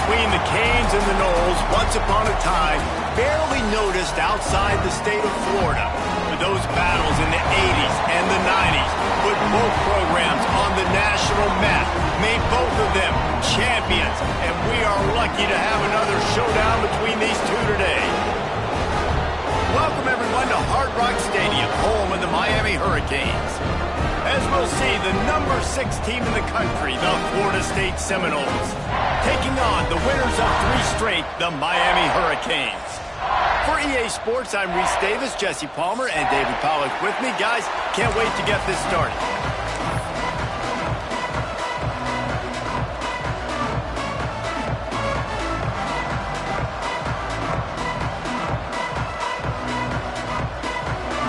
between the Canes and the Noles, once upon a time, barely noticed outside the state of Florida. But those battles in the 80s and the 90s put both programs on the national map, made both of them champions, and we are lucky to have another showdown between these two today. Welcome, everyone, to Hard Rock Stadium, home of the Miami Hurricanes. As we'll see, the number 6 team in the country, the Florida State Seminoles, taking on the winners of 3 straight, the Miami Hurricanes. For EA Sports, I'm Reese Davis, Jesse Palmer, and David Pollack with me. Guys, can't wait to get this started.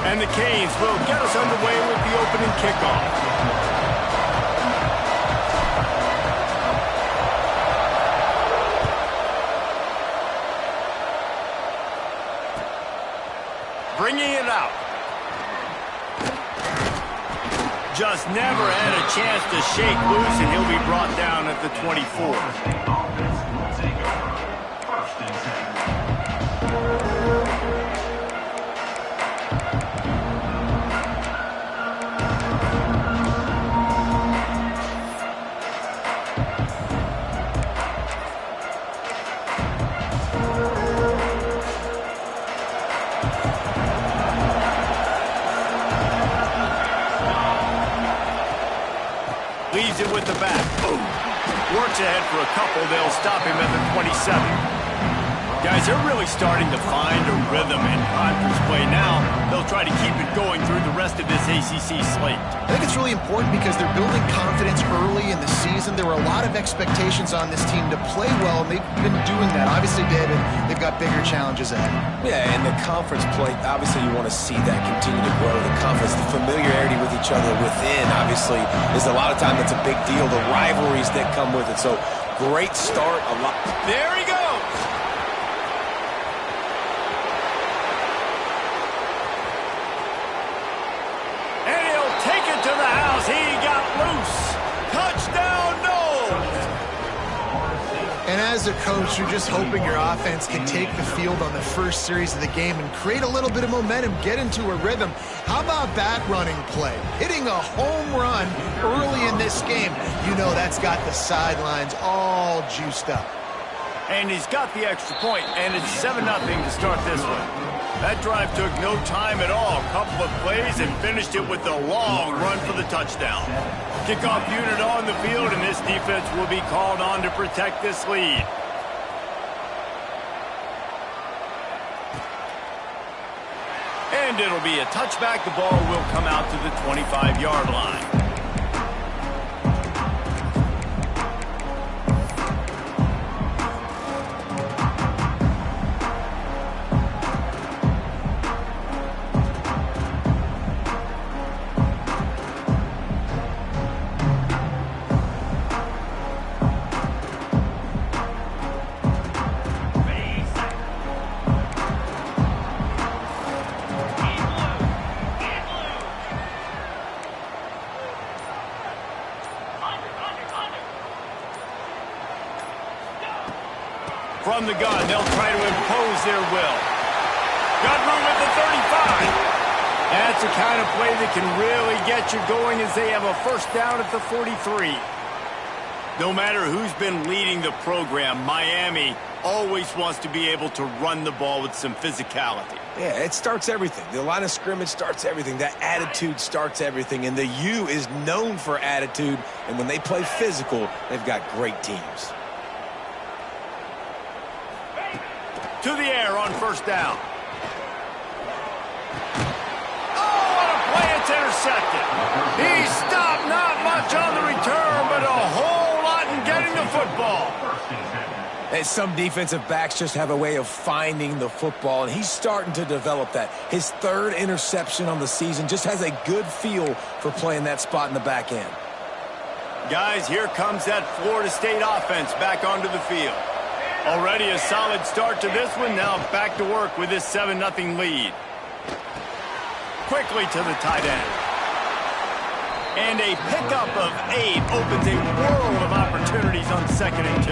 And the Canes will get us underway with the opening kickoff. Bringing it out. Just never had a chance to shake loose, and he'll be brought down at the 24. Leaves it with the back. Boom. Works ahead for a couple. They'll stop him at the 27. Guys, they're really starting to find a rhythm in conference play now. They'll try to keep it going through the rest of this ACC slate. I think it's really important because they're building confidence early in the season. There were a lot of expectations on this team to play well, and they've been doing that. Obviously, David, they've got bigger challenges ahead. Yeah, and the conference play, obviously you want to see that continue to grow. The confidence, the familiarity with each other within, obviously, is a lot of time that's a big deal. The rivalries that come with it. So, great start. There he goes. To the house, he got loose. Touchdown, Noles! And as a coach, you're just hoping your offense can take the field on the first series of the game and create a little bit of momentum, get into a rhythm. How about back running play? Hitting a home run early in this game. You know that's got the sidelines all juiced up. And he's got the extra point, and it's 7-0 to start this one. That drive took no time at all. A couple of plays and finished it with a long run for the touchdown. Kickoff unit on the field, and this defense will be called on to protect this lead. And it'll be a touchback. The ball will come out to the 25-yard line. From the gun, they'll try to impose their will. Got room at the 35. That's the kind of play that can really get you going as they have a first down at the 43. No matter who's been leading the program, Miami always wants to be able to run the ball with some physicality. Yeah, it starts everything. The line of scrimmage starts everything. That attitude starts everything. And the U is known for attitude. And when they play physical, they've got great teams. To the air on first down. Oh, what a play. It's intercepted. He stopped, not much on the return, but a whole lot in getting the football. And some defensive backs just have a way of finding the football, and he's starting to develop that. His 3rd interception on the season, just has a good feel for playing that spot in the back end. Guys, here comes that Florida State offense back onto the field. Already a solid start to this one. Now back to work with this 7-0 lead. Quickly to the tight end. And a pickup of 8 opens a world of opportunities on 2nd and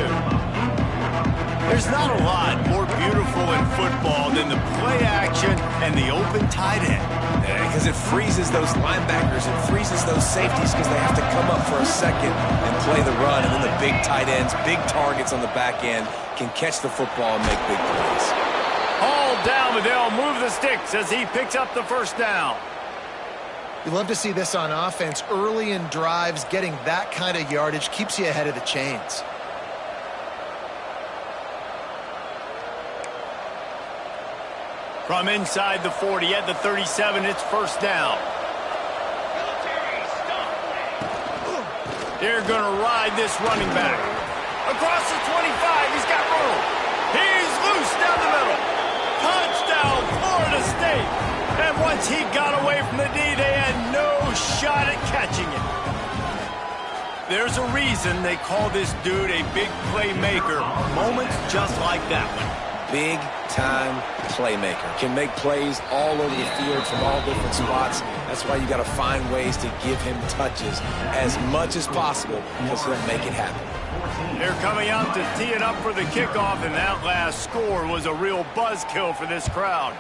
2. There's not a lot more beautiful in football than the play action and the open tight end. Because it freezes those linebackers, it freezes those safeties because they have to come up for a second and play the run, and then the big tight ends, big targets on the back end can catch the football and make big plays. All down, but they'll move the sticks as he picks up the first down. You love to see this on offense. Early in drives, getting that kind of yardage keeps you ahead of the chains. From inside the 40 at the 37, it's first down. They're going to ride this running back. Across the 25, he's got room. He's loose down the middle. Touchdown, Florida State. And once he got away from the D, they had no shot at catching it. There's a reason they call this dude a big playmaker. Moments just like that one. Big-time playmaker. Can make plays all over the field from all different spots. That's why you got to find ways to give him touches as much as possible because he'll make it happen. They're coming out to tee it up for the kickoff, and that last score was a real buzzkill for this crowd.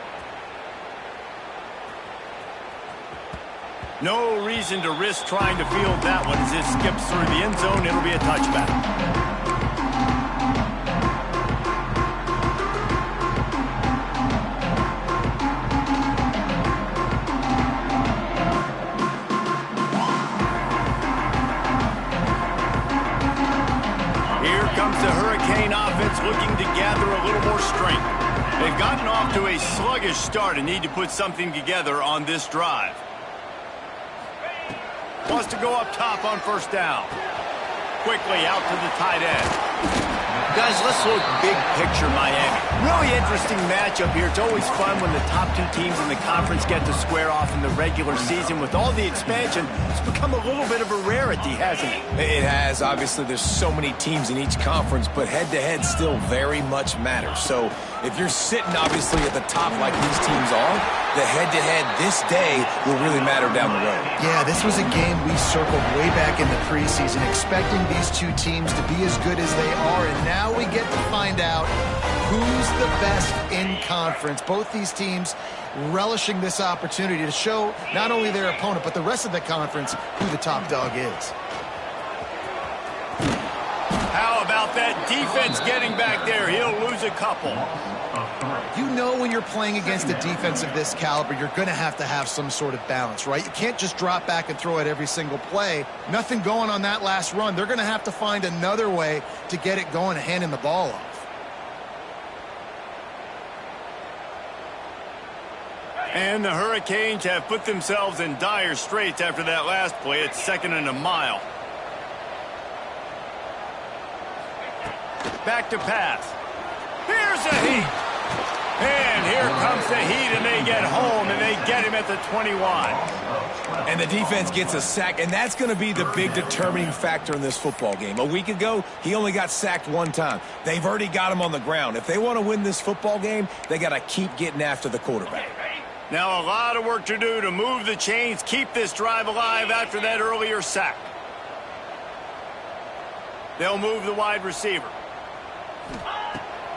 No reason to risk trying to field that one as it skips through the end zone. It'll be a touchback. The Hurricane offense looking to gather a little more strength. They've gotten off to a sluggish start and need to put something together on this drive. Wants to go up top on first down. Quickly out to the tight end. Guys, let's look big picture Miami. Really interesting matchup here. It's always fun when the top two teams in the conference get to square off in the regular season. With all the expansion, it's become a little bit of a rarity, hasn't it? It has. Obviously, there's so many teams in each conference, but head-to-head still very much matters. So if you're sitting, obviously, at the top like these teams are, the head-to-head this day will really matter down the road. Yeah, this was a game we circled way back in the preseason, expecting these two teams to be as good as they are, and now we get to find out who's the best in conference. Both these teams relishing this opportunity to show not only their opponent, but the rest of the conference who the top dog is. How about that defense getting back there? He'll lose a couple. You know when you're playing against a defense of this caliber, you're going to have some sort of balance, right? You can't just drop back and throw it every single play. Nothing going on that last run. They're going to have to find another way to get it going and handing the ball off. And the Hurricanes have put themselves in dire straits after that last play. It's 2nd and a mile. Back to pass. Here's a heat. And here comes the heat, and they get home, and they get him at the 21. And the defense gets a sack, and that's going to be the big determining factor in this football game. A week ago, he only got sacked one time. They've already got him on the ground. If they want to win this football game, they got to keep getting after the quarterback. Now a lot of work to do to move the chains, keep this drive alive after that earlier sack. They'll move the wide receiver.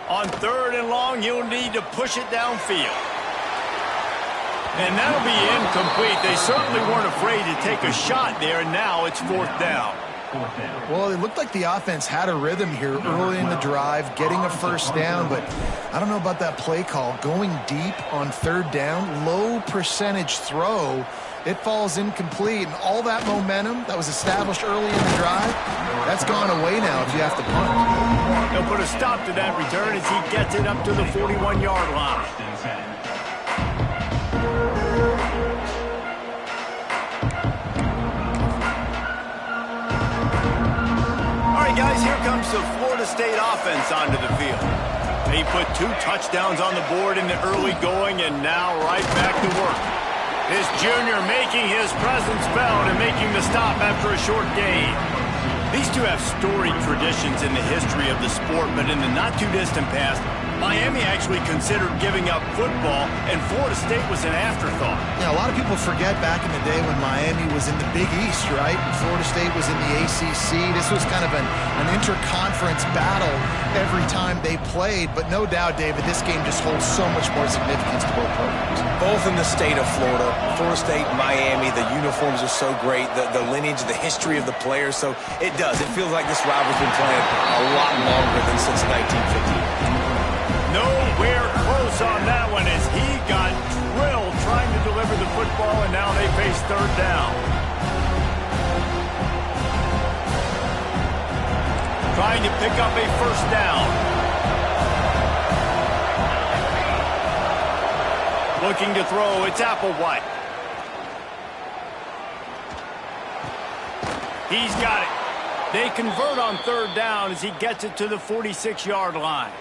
On 3rd and long, you'll need to push it downfield. And that'll be incomplete. They certainly weren't afraid to take a shot there, and now it's 4th down. Well, it looked like the offense had a rhythm here early in the drive, getting a first down, but I don't know about that play call. Going deep on 3rd down, low percentage throw, it falls incomplete, and all that momentum that was established early in the drive, that's gone away now if you have to punt. They'll put a stop to that return as he gets it up to the 41-yard line. All right, guys, here comes the Florida State offense onto the field. They put 2 touchdowns on the board in the early going, and now right back to work. This junior making his presence felt and making the stop after a short gain. These two have storied traditions in the history of the sport, but in the not-too-distant past, Miami actually considered giving up football, and Florida State was an afterthought. Yeah, a lot of people forget back in the day when Miami was in the Big East, right? And Florida State was in the ACC. This was kind of an interconference battle every time they played. But no doubt, David, this game just holds so much more significance to both programs. Both in the state of Florida. Florida State, Miami, the uniforms are so great. The lineage, the history of the players. So it does. It feels like this rivalry's been playing a lot longer than since 1958. Nowhere close on that one as he got drilled trying to deliver the football, and now they face third down. Trying to pick up a first down. Looking to throw, it's Applewhite. He's got it. They convert on third down as he gets it to the 46-yard line.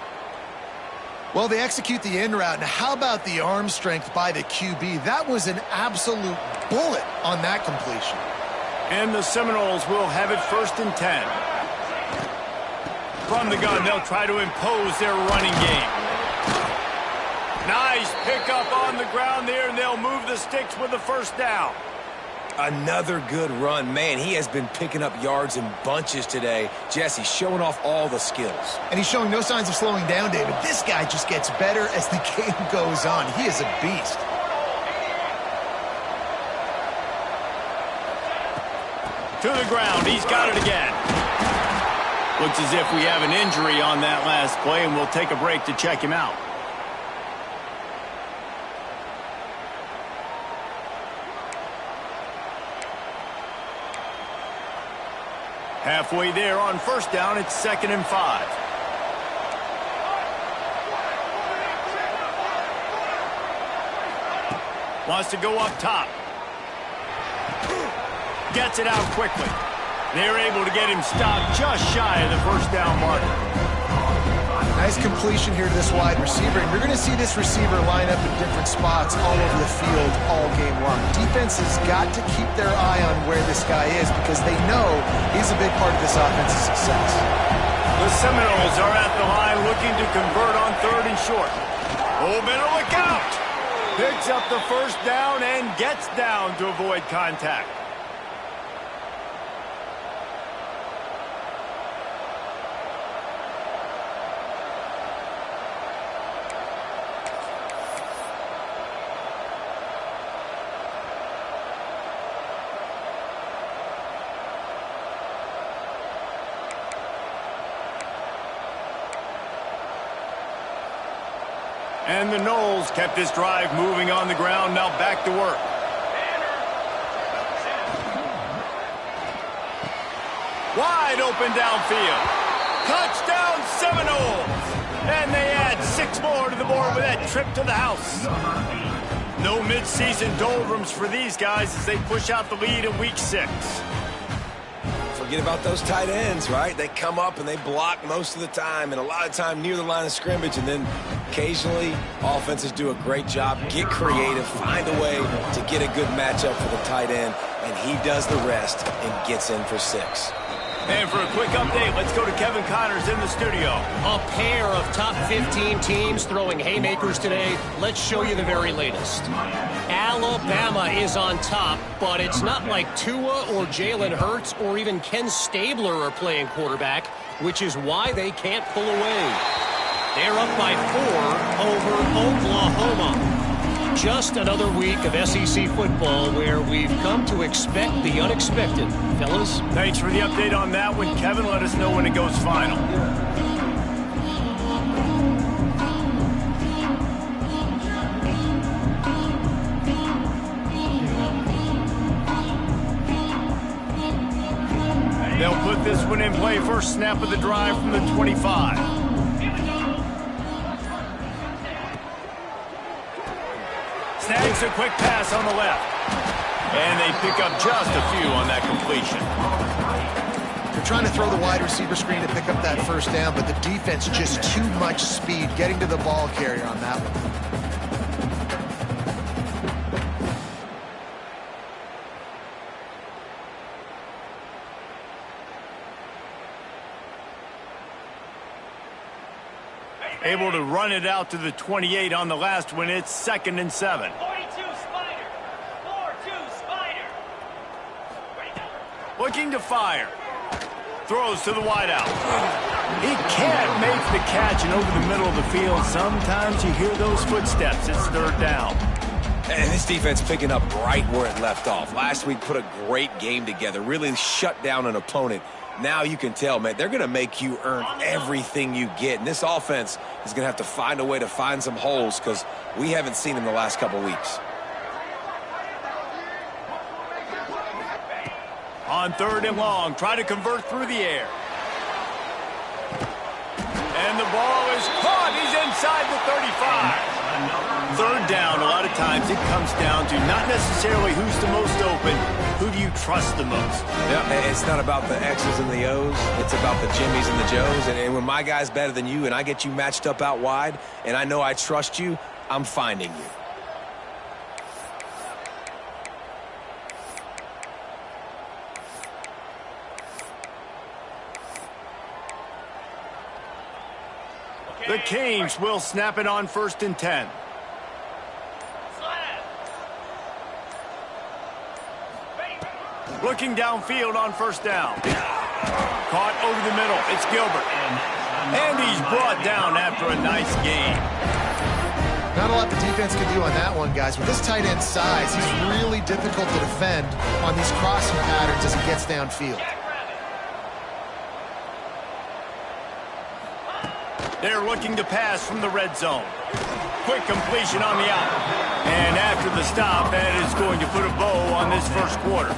Well, they execute the in route. Now, how about the arm strength by the QB? That was an absolute bullet on that completion. And the Seminoles will have it 1st and 10. From the gun, they'll try to impose their running game. Nice pickup on the ground there, and they'll move the sticks with the first down. Another good run. Man, he has been picking up yards in bunches today. Jesse showing off all the skills. And he's showing no signs of slowing down, David. This guy just gets better as the game goes on. He is a beast. To the ground. He's got it again. Looks as if we have an injury on that last play, and we'll take a break to check him out. Halfway there on first down, it's 2nd and 5. Wants to go up top. Gets it out quickly. They're able to get him stopped just shy of the first down marker. Nice completion here to this wide receiver. And you're going to see this receiver line up in different spots all over the field all game long. Defense has got to keep their eye on where this guy is because they know he's a big part of this offense's success. The Seminoles are at the line looking to convert on 3rd and short. Oh, better look out! Picks up the first down and gets down to avoid contact. And the Noles kept this drive moving on the ground, now back to work. Wide open downfield. Touchdown Seminoles! And they add 6 more to the board with that trip to the house. No midseason doldrums for these guys as they push out the lead in week 6. Forget about those tight ends, right? They come up and they block most of the time, and a lot of time near the line of scrimmage, and then occasionally offenses do a great job, get creative, find a way to get a good matchup for the tight end, and he does the rest and gets in for 6. And for a quick update, let's go to Kevin Connors in the studio. A pair of top 15 teams throwing haymakers today. Let's show you the very latest. Alabama is on top, but it's not like Tua or Jalen Hurts or even Ken Stabler are playing quarterback, which is why they can't pull away. They're up by 4 over Oklahoma. Just another week of SEC football where we've come to expect the unexpected. Fellas? Thanks for the update on that one, Kevin. Let us know when it goes final. They'll put this one in play. First snap of the drive from the 25. Snags a quick pass on the left. And they pick up just a few on that completion. They're trying to throw the wide receiver screen to pick up that first down, but the defense just too much speed getting to the ball carrier on that one. Able to run it out to the 28 on the last one. It's 2nd and 7. 42 Spider. 4-2 Spider. Looking to fire. Throws to the wideout. He can't make the catch, and over the middle of the field, sometimes you hear those footsteps. It's 3rd down. And this defense picking up right where it left off. Last week put a great game together, really shut down an opponent. Now you can tell, man, they're going to make you earn everything you get. And this offense is going to have to find a way to find some holes because we haven't seen them the last couple weeks. On 3rd and long, try to convert through the air. And the ball is caught. He's inside the 35. 3rd down, a lot of times it comes down to not necessarily who's the most open, who do you trust the most? Yeah, it's not about the X's and the O's. It's about the Jimmies and the Joes. And when my guy's better than you and I get you matched up out wide and I know I trust you, I'm finding you. The Canes will snap it on 1st and 10. Looking downfield on 1st down. Caught over the middle. It's Gilbert. And he's brought down after a nice gain. Not a lot the defense can do on that one, guys. With this tight end size, he's really difficult to defend on these crossing patterns as he gets downfield. They're looking to pass from the red zone. Quick completion on the out. And after the stop, that is going to put a bow on this 1st quarter.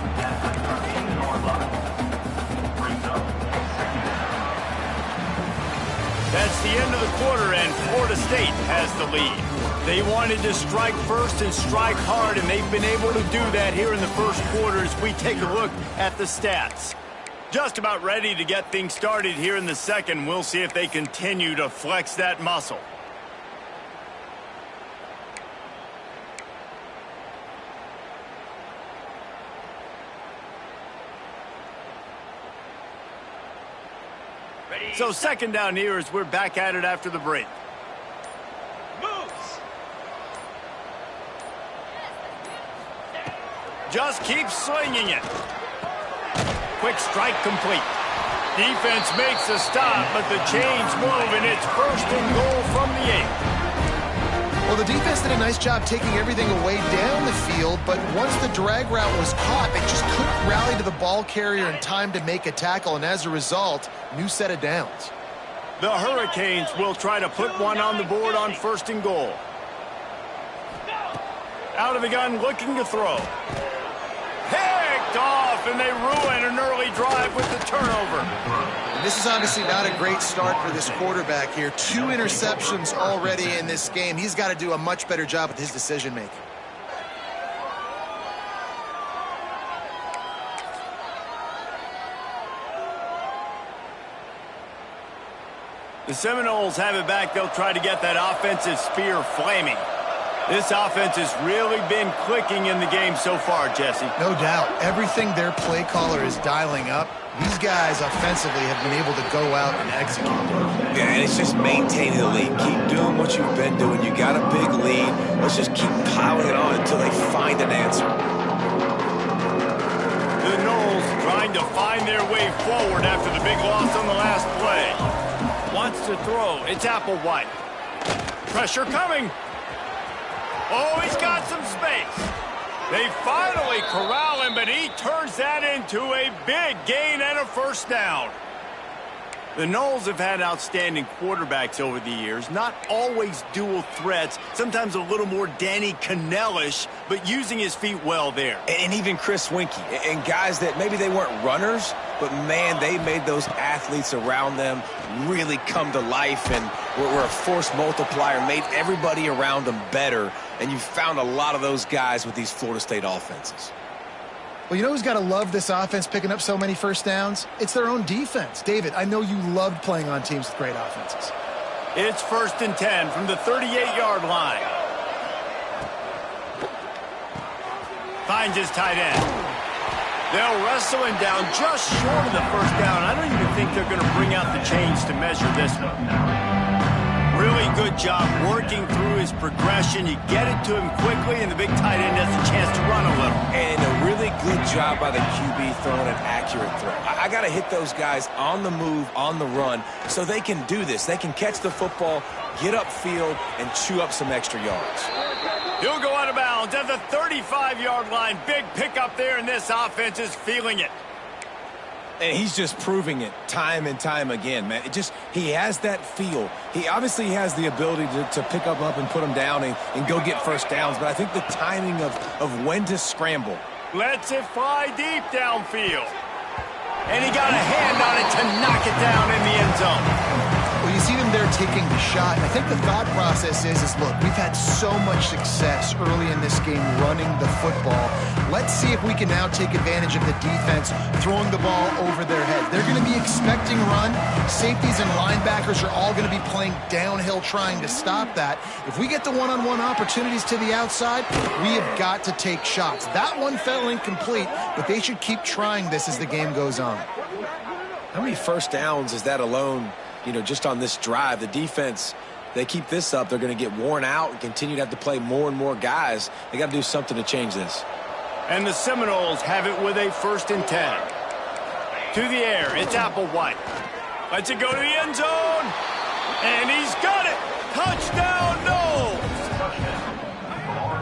That's the end of the quarter, and Florida State has the lead. They wanted to strike first and strike hard, and they've been able to do that here in the 1st quarter as we take a look at the stats. Just about ready to get things started here in the 2nd. We'll see if they continue to flex that muscle. So 2nd down here as we're back at it after the break. Moves. Just keep slinging it. Quick strike complete. Defense makes a stop, but the chains move, and it's 1st and goal from the 8. Well, the defense did a nice job taking everything away down the field, but once the drag route was caught, they just couldn't rally to the ball carrier in time to make a tackle, and as a result, new set of downs. The Hurricanes will try to put one on the board on 1st and goal. Out of the gun, looking to throw. Picked off, and they ruin an early drive with the turnover. And this is obviously not a great start for this quarterback here. 2 interceptions already in this game. He's got to do a much better job with his decision-making. The Seminoles have it back. They'll try to get that offensive spear flaming. This offense has really been clicking in the game so far, Jesse. No doubt. Everything their play caller is dialing up, these guys offensively have been able to go out and execute. Yeah, and it's just maintaining the lead. Keep doing what you've been doing. You got a big lead. Let's just keep piling it on until they find an answer. The Noles trying to find their way forward after the big loss on the last play. Wants to throw. It's Applewhite. Pressure coming. Oh, he's got some space. They finally corral him, but he turns that into a big gain and a 1st down. The Noles have had outstanding quarterbacks over the years, not always dual threats, sometimes a little more Danny Cannell-ish, but using his feet well there. And even Chris Winkie, and guys that maybe they weren't runners, but man, they made those athletes around them really come to life and were a force multiplier, made everybody around them better, and you found a lot of those guys with these Florida State offenses. Well, you know who's got to love this offense picking up so many 1st downs? It's their own defense. David, I know you loved playing on teams with great offenses. It's 1st and 10 from the 38-yard line. Finds his tight end. They'll wrestle him down just short of the 1st down. I don't even think they're going to bring out the chains to measure this one. Really good job working through his progression. You get it to him quickly, and the big tight end has a chance to run a little. And a really good job by the QB throwing an accurate throw. I got to hit those guys on the move, on the run, so they can do this. They can catch the football, get upfield, and chew up some extra yards. He'll go out of bounds at the 35-yard line. Big pickup there, and this offense is feeling it. And he's just proving it time and time again, man. He has that feel. He obviously has the ability to pick them up and put them down and go get first downs, but I think the timing of when to scramble. Lets it fly deep downfield. And he got a hand on it to knock it down in the end zone. Well, you see them there taking the shot, and I think the thought process is look, we've had so much success early in this game running the football. Let's see if we can now take advantage of the defense throwing the ball over their head. They're going to be expecting run. Safeties and linebackers are all going to be playing downhill trying to stop that. If we get the one-on-one opportunities to the outside, we have got to take shots. That one fell incomplete, but they should keep trying this as the game goes on. How many first downs is that alone? Just on this drive, the defense, they keep this up, they're going to get worn out and continue to have to play more and more guys. They got to do something to change this. And the Seminoles have it with a 1st and 10. To the air, it's Applewhite. Lets it go to the end zone. And he's got it. Touchdown, Noles.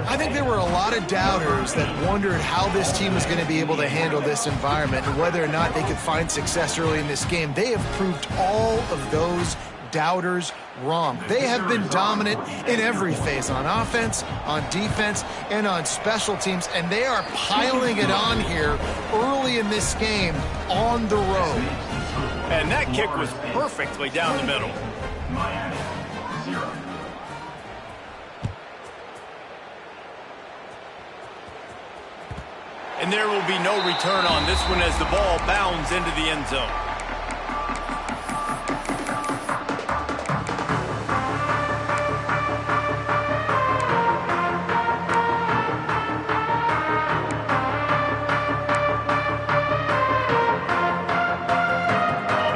I think there were a lot of doubters that wondered how this team was going to be able to handle this environment and whether or not they could find success early in this game. They have proved all of those doubters wrong. They have been dominant in every phase, on offense, on defense, and on special teams, and they are piling it on here early in this game on the road. And that kick was perfectly down the middle. And there will be no return on this one as the ball bounds into the end zone.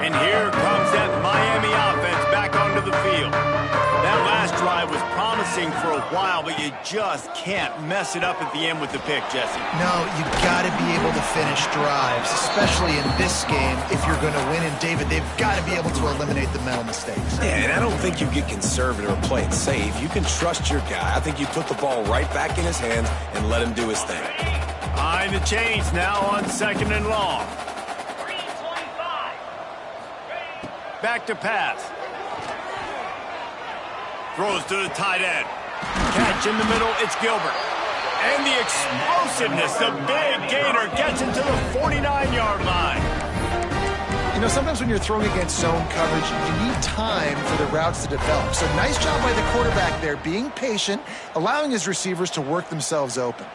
And here comes that Miami offense back onto the field. That last drive was promising for a while, but you just can't mess it up at the end with the pick, Jesse. No, you got to be able to finish drives, especially in this game if you're going to win. And David, they've got to be able to eliminate the mental mistakes. Yeah, and I don't think you get conservative or play it safe. You can trust your guy. I think you put the ball right back in his hands and let him do his thing. Behind the chains now on 2nd and long. 325. Back to pass. Throws to the tight end. Catch in the middle, it's Gilbert. And the explosiveness, the big gainer gets it to the 49-yard line. Sometimes when you're throwing against zone coverage, you need time for the routes to develop. So nice job by the quarterback there, being patient, allowing his receivers to work themselves open.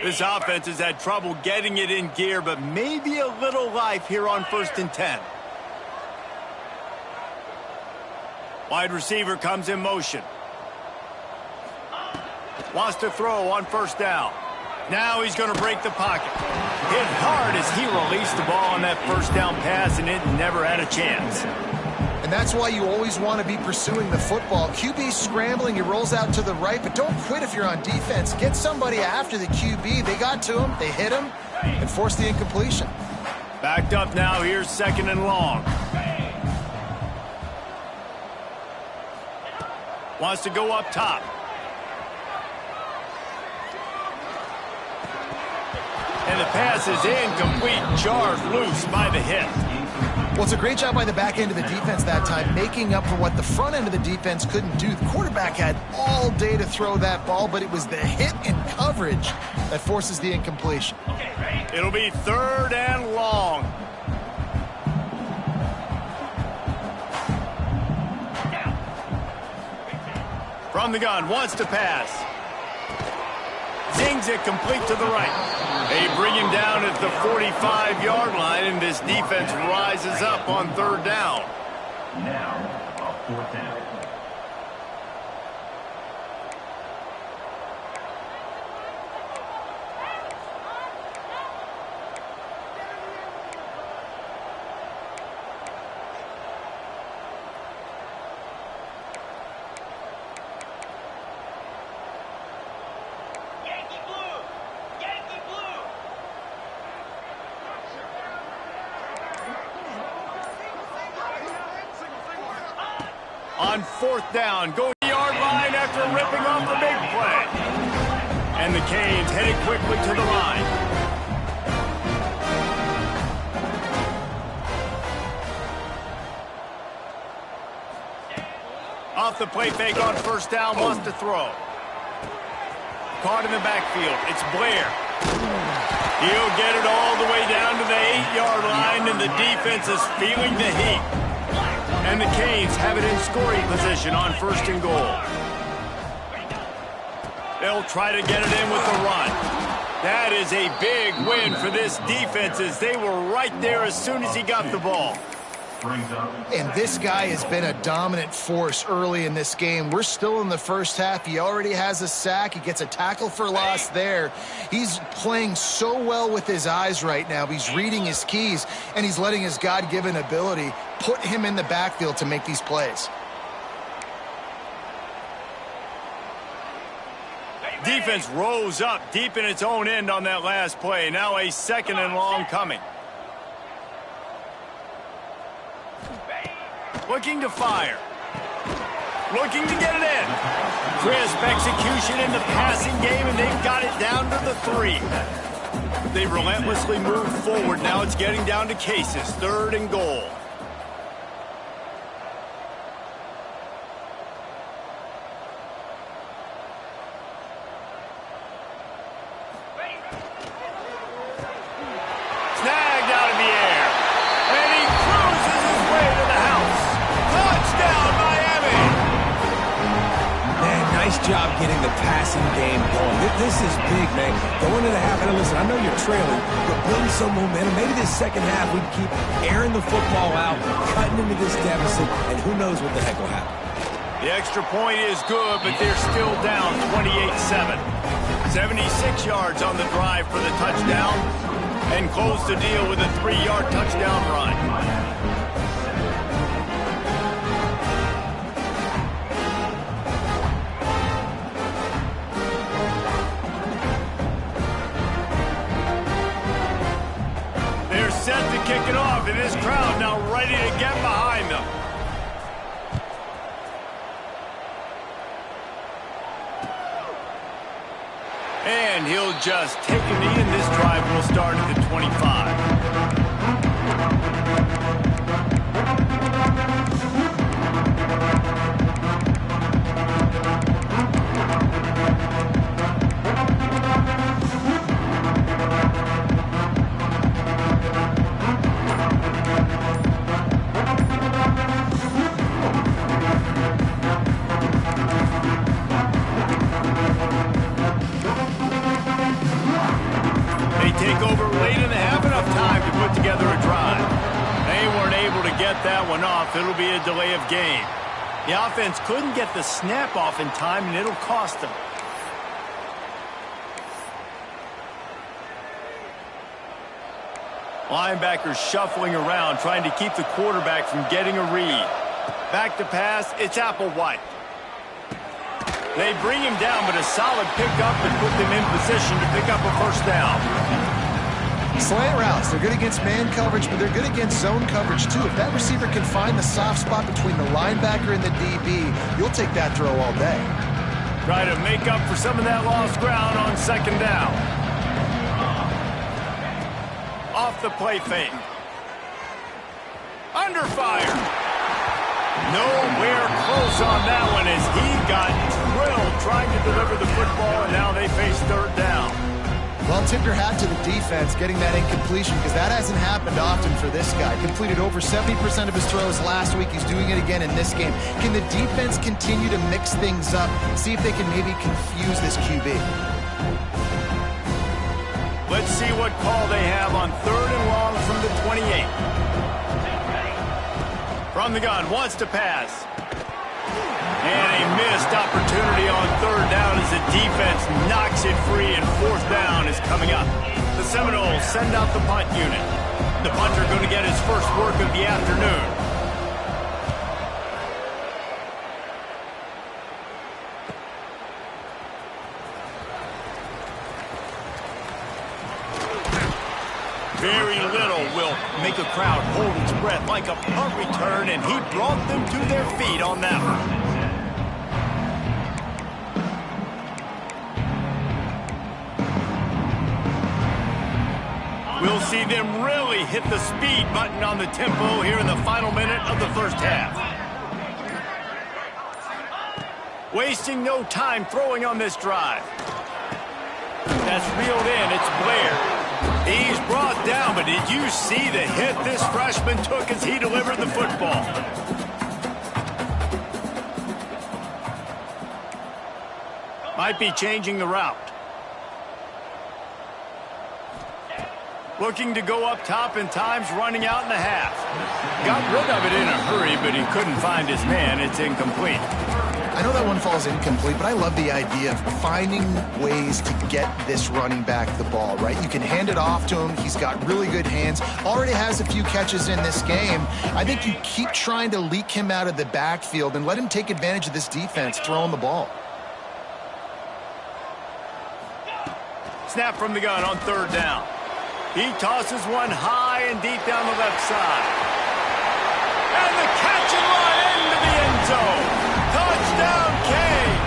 This offense has had trouble getting it in gear, but maybe a little life here on 1st and 10. Wide receiver comes in motion. Wants to throw on 1st down. Now he's going to break the pocket. Hit hard as he released the ball on that 1st down pass, and it never had a chance. And that's why you always want to be pursuing the football. QB scrambling, he rolls out to the right, but don't quit if you're on defense. Get somebody after the QB. They got to him, they hit him, and forced the incompletion. Backed up now, here's 2nd and long. Wants to go up top. And the pass is incomplete, jarred loose by the hit. Well, it's a great job by the back end of the defense that time, making up for what the front end of the defense couldn't do. The quarterback had all day to throw that ball, but it was the hit and coverage that forces the incompletion. It'll be 3rd and long. From the gun, wants to pass. Zings it complete to the right. They bring him down at the 45-yard line, and this defense rises up on 3rd down. Now, 4th down. On 4th down, going to the yard line after ripping off the big play. And the Canes headed quickly to the line. Off the play fake on 1st down, wants to throw. Caught in the backfield, it's Blair. He'll get it all the way down to the 8-yard line, and the defense is feeling the heat. And the Canes have it in scoring position on 1st and goal. They'll try to get it in with the run. That is a big win for this defense, as they were right there as soon as he got the ball. And this guy has been a dominant force early in this game. We're still in the first half. He already has a sack. He gets a tackle for loss there. He's playing so well with his eyes right now. He's reading his keys, and he's letting his God-given ability put him in the backfield to make these plays. Defense rose up deep in its own end on that last play. Now a 2nd and long coming. Looking to fire. Looking to get it in. Crisp execution in the passing game, and they've got it down to the 3. They relentlessly move forward. Now it's getting down to cases. 3rd and goal. Snagged out of the air. And he cruises his way to the house. Touchdown, Miami! Man, nice job getting the passing game going. This is big, man. Going into the half, and listen, I know you're trailing, but building some momentum. Maybe this second half we can keep airing the football out, cutting into this deficit, and who knows what the heck will happen. The extra point is good, but they're still down 28-7. 76 yards on the drive for the touchdown, and close the deal with a 3-yard touchdown run. They're set to kick it off, and this crowd now ready to get behind them. And he'll just take a knee, and this drive will start at the 25. Take over late in the half, enough time to put together a drive. They weren't able to get that one off. It'll be a delay of game. The offense couldn't get the snap off in time, and it'll cost them. Linebackers shuffling around, trying to keep the quarterback from getting a read. Back to pass, it's Applewhite. They bring him down, but a solid pickup and put them in position to pick up a 1st down. Slant routes, they're good against man coverage, but they're good against zone coverage too. If that receiver can find the soft spot between the linebacker and the DB, you'll take that throw all day. Try to make up for some of that lost ground on 2nd down. Off the play fake. Under fire. Nowhere close on that one as he got drilled trying to deliver the football, and now they face 3rd down. Well, tip your hat to the defense getting that incompletion, because that hasn't happened often for this guy. Completed over 70% of his throws last week. He's doing it again in this game. Can the defense continue to mix things up, see if they can maybe confuse this QB? Let's see what call they have on 3rd and long from the 28. From the gun, wants to pass. And a missed opportunity on 3rd down as the defense knocks it free, and 4th down is coming up. The Seminoles send out the punt unit. The punter going to get his first work of the afternoon. Very little will make a crowd hold its breath like a punt return, and he brought them to their feet on that one. We'll see them really hit the speed button on the tempo here in the final minute of the first half. Wasting no time throwing on this drive. That's reeled in. It's Blair. He's brought down, but did you see the hit this freshman took as he delivered the football? Might be changing the route. Looking to go up top, and time's running out in the half. Got rid of it in a hurry, but he couldn't find his man. It's incomplete. I know that one falls incomplete, but I love the idea of finding ways to get this running back the ball, right? You can hand it off to him. He's got really good hands. Already has a few catches in this game. I think you keep trying to leak him out of the backfield and let him take advantage of this defense throwing the ball. Snap from the gun on third down. He tosses one high and deep down the left side. And the catch and run into the end zone. Touchdown, Kane.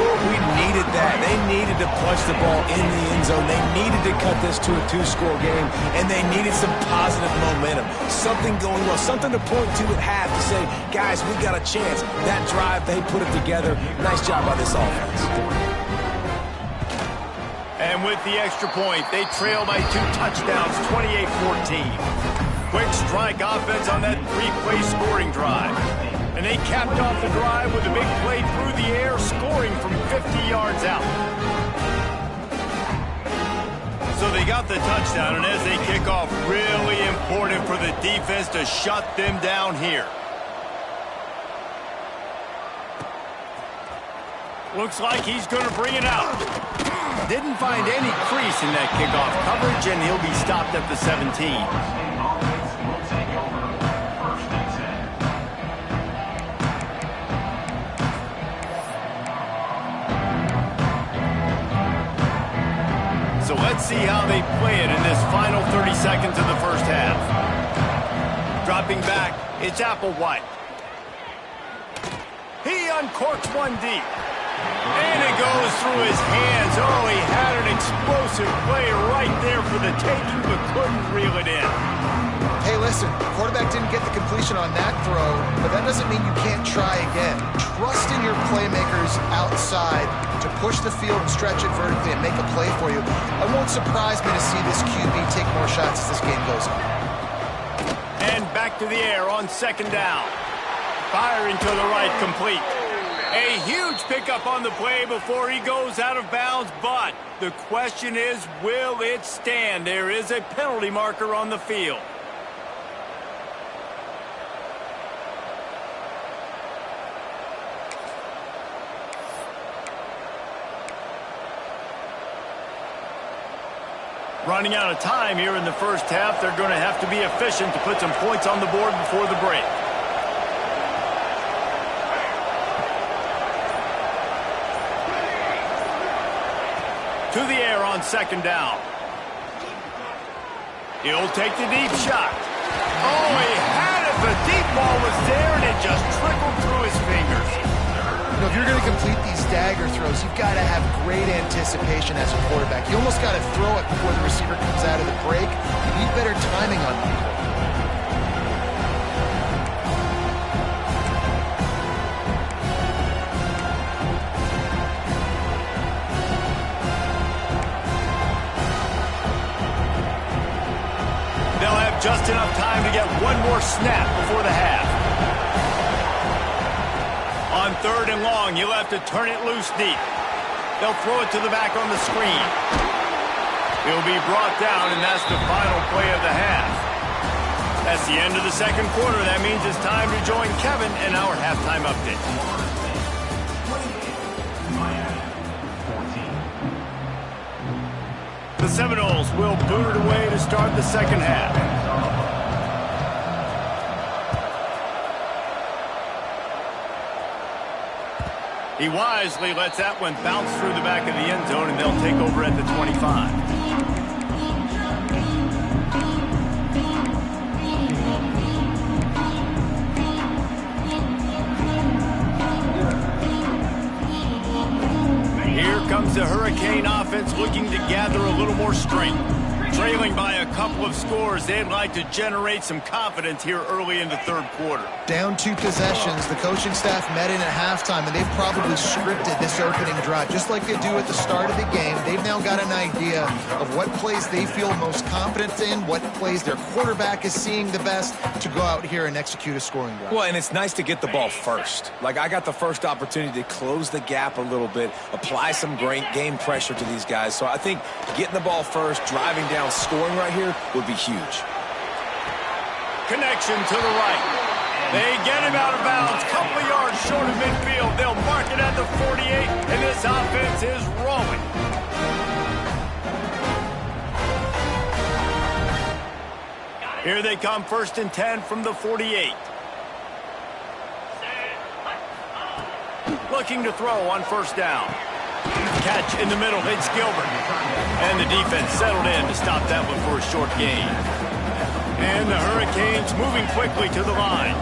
We needed that. They needed to punch the ball in the end zone. They needed to cut this to a two-score game, and they needed some positive momentum. Something going well, something to point to at half to say, guys, we got a chance. That drive, they put it together. Nice job by this offense. And with the extra point, they trail by 2 touchdowns, 28-14. Quick strike offense on that 3-play scoring drive. And they capped off the drive with a big play through the air, scoring from 50 yards out. So they got the touchdown, and as they kick off, really important for the defense to shut them down here. Looks like he's going to bring it out. Didn't find any crease in that kickoff coverage, and he'll be stopped at the 17. So let's see how they play it in this final 30 seconds of the first half. Dropping back, it's Applewhite. He uncorks one deep. And it goes through his hands. Oh, he had an explosive play right there for the taking, but couldn't reel it in. Hey, listen, quarterback didn't get the completion on that throw, but that doesn't mean you can't try again. Trust in your playmakers outside to push the field and stretch it vertically and make a play for you. It won't surprise me to see this QB take more shots as this game goes on. And back to the air on second down. Firing to the right, complete. A huge pickup on the play before he goes out of bounds, but the question is, will it stand? There is a penalty marker on the field. Running out of time here in the first half, they're going to have to be efficient to put some points on the board before the break. To the air on second down. He'll take the deep shot. Oh, he had it. The deep ball was there, and it just trickled through his fingers. You know, if you're going to complete these dagger throws, you've got to have great anticipation as a quarterback. You almost got to throw it before the receiver comes out of the break. You need better timing on that. Just enough time to get one more snap before the half. On third and long, you'll have to turn it loose deep. They'll throw it to the back on the screen. He'll be brought down, and that's the final play of the half. That's the end of the second quarter. That means it's time to join Kevin in our halftime update. The Seminoles will boot it away to start the second half. He wisely lets that one bounce through the back of the end zone, and they'll take over at the 25. offense looking to gather a little more strength. Trailing by a couple of scores, they'd like to generate some confidence here early in the third quarter. Down 2 possessions, the coaching staff met in at halftime, and they've probably scripted this opening drive. Just like they do at the start of the game, they've now got an idea of what plays they feel most confident in, what plays their quarterback is seeing the best to go out here and execute a scoring drive. Well, and it's nice to get the ball first. Like, I got the first opportunity to close the gap a little bit, apply some great game pressure to these guys. So I think getting the ball first, driving down, scoring right here would be huge. Connection to the right. They get him out of bounds, couple of yards short of midfield. They'll mark it at the 48, and this offense is rolling. Here they come, 1st and 10 from the 48. Looking to throw on 1st down. Catch in the middle, hits Gilbert. And the defense settled in to stop that one for a short gain. And the Hurricanes moving quickly to the line.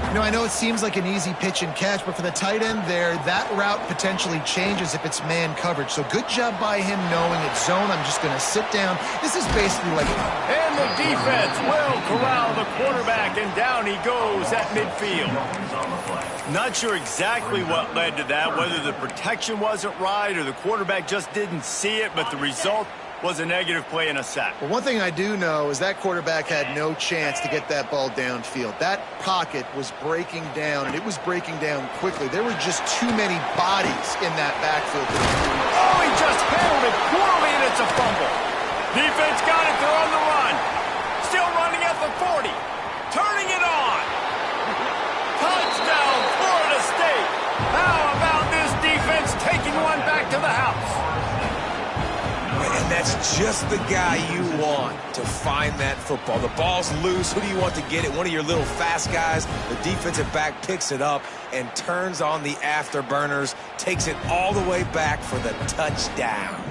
You know, I know it seems like an easy pitch and catch, but for the tight end there, that route potentially changes if it's man coverage. So good job by him knowing it's zone. I'm just going to sit down. This is basically like... And the defense will corral the quarterback, and down he goes at midfield. Not sure exactly what led to that, whether the protection wasn't right or the quarterback just didn't see it, but the result was a negative play and a sack. But one thing I do know is that quarterback had no chance to get that ball downfield. That pocket was breaking down, and it was breaking down quickly. There were just too many bodies in that backfield. Oh, he just handled it poorly, and it's a fumble. Defense got it. They're on the run. Still running at the 40. Turning it on. Touchdown, Florida State. How about this defense taking one back to the house? And that's just the guy you want to find that football. The ball's loose. Who do you want to get it? One of your little fast guys. The defensive back picks it up and turns on the afterburners, takes it all the way back for the touchdown.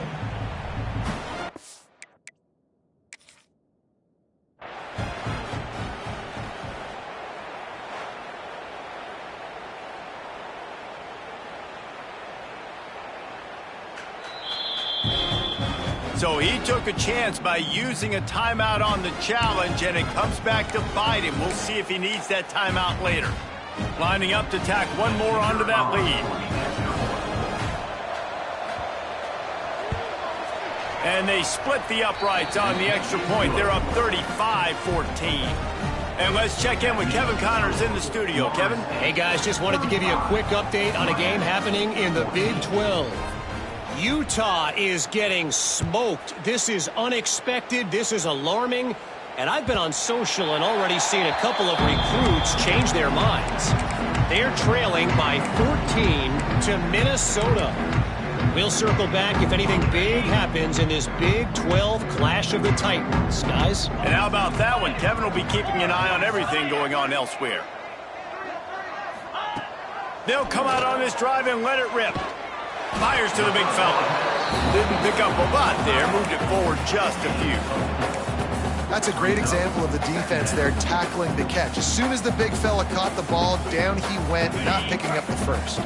So he took a chance by using a timeout on the challenge, and it comes back to bite him. We'll see if he needs that timeout later. Lining up to tack one more onto that lead. And they split the uprights on the extra point. They're up 35-14. And let's check in with Kevin Connors in the studio. Kevin? Hey, guys, just wanted to give you a quick update on a game happening in the Big 12. Utah is getting smoked. This is unexpected. This is alarming. And I've been on social and already seen a couple of recruits change their minds. They're trailing by 14 to Minnesota. We'll circle back if anything big happens in this Big 12 Clash of the Titans, guys. And how about that one? Kevin will be keeping an eye on everything going on elsewhere. They'll come out on this drive and let it rip. Fires to the big fella. Didn't pick up a lot there. Moved it forward just a few. That's a great example of the defense there tackling the catch. As soon as the big fella caught the ball, down he went, not picking up the first.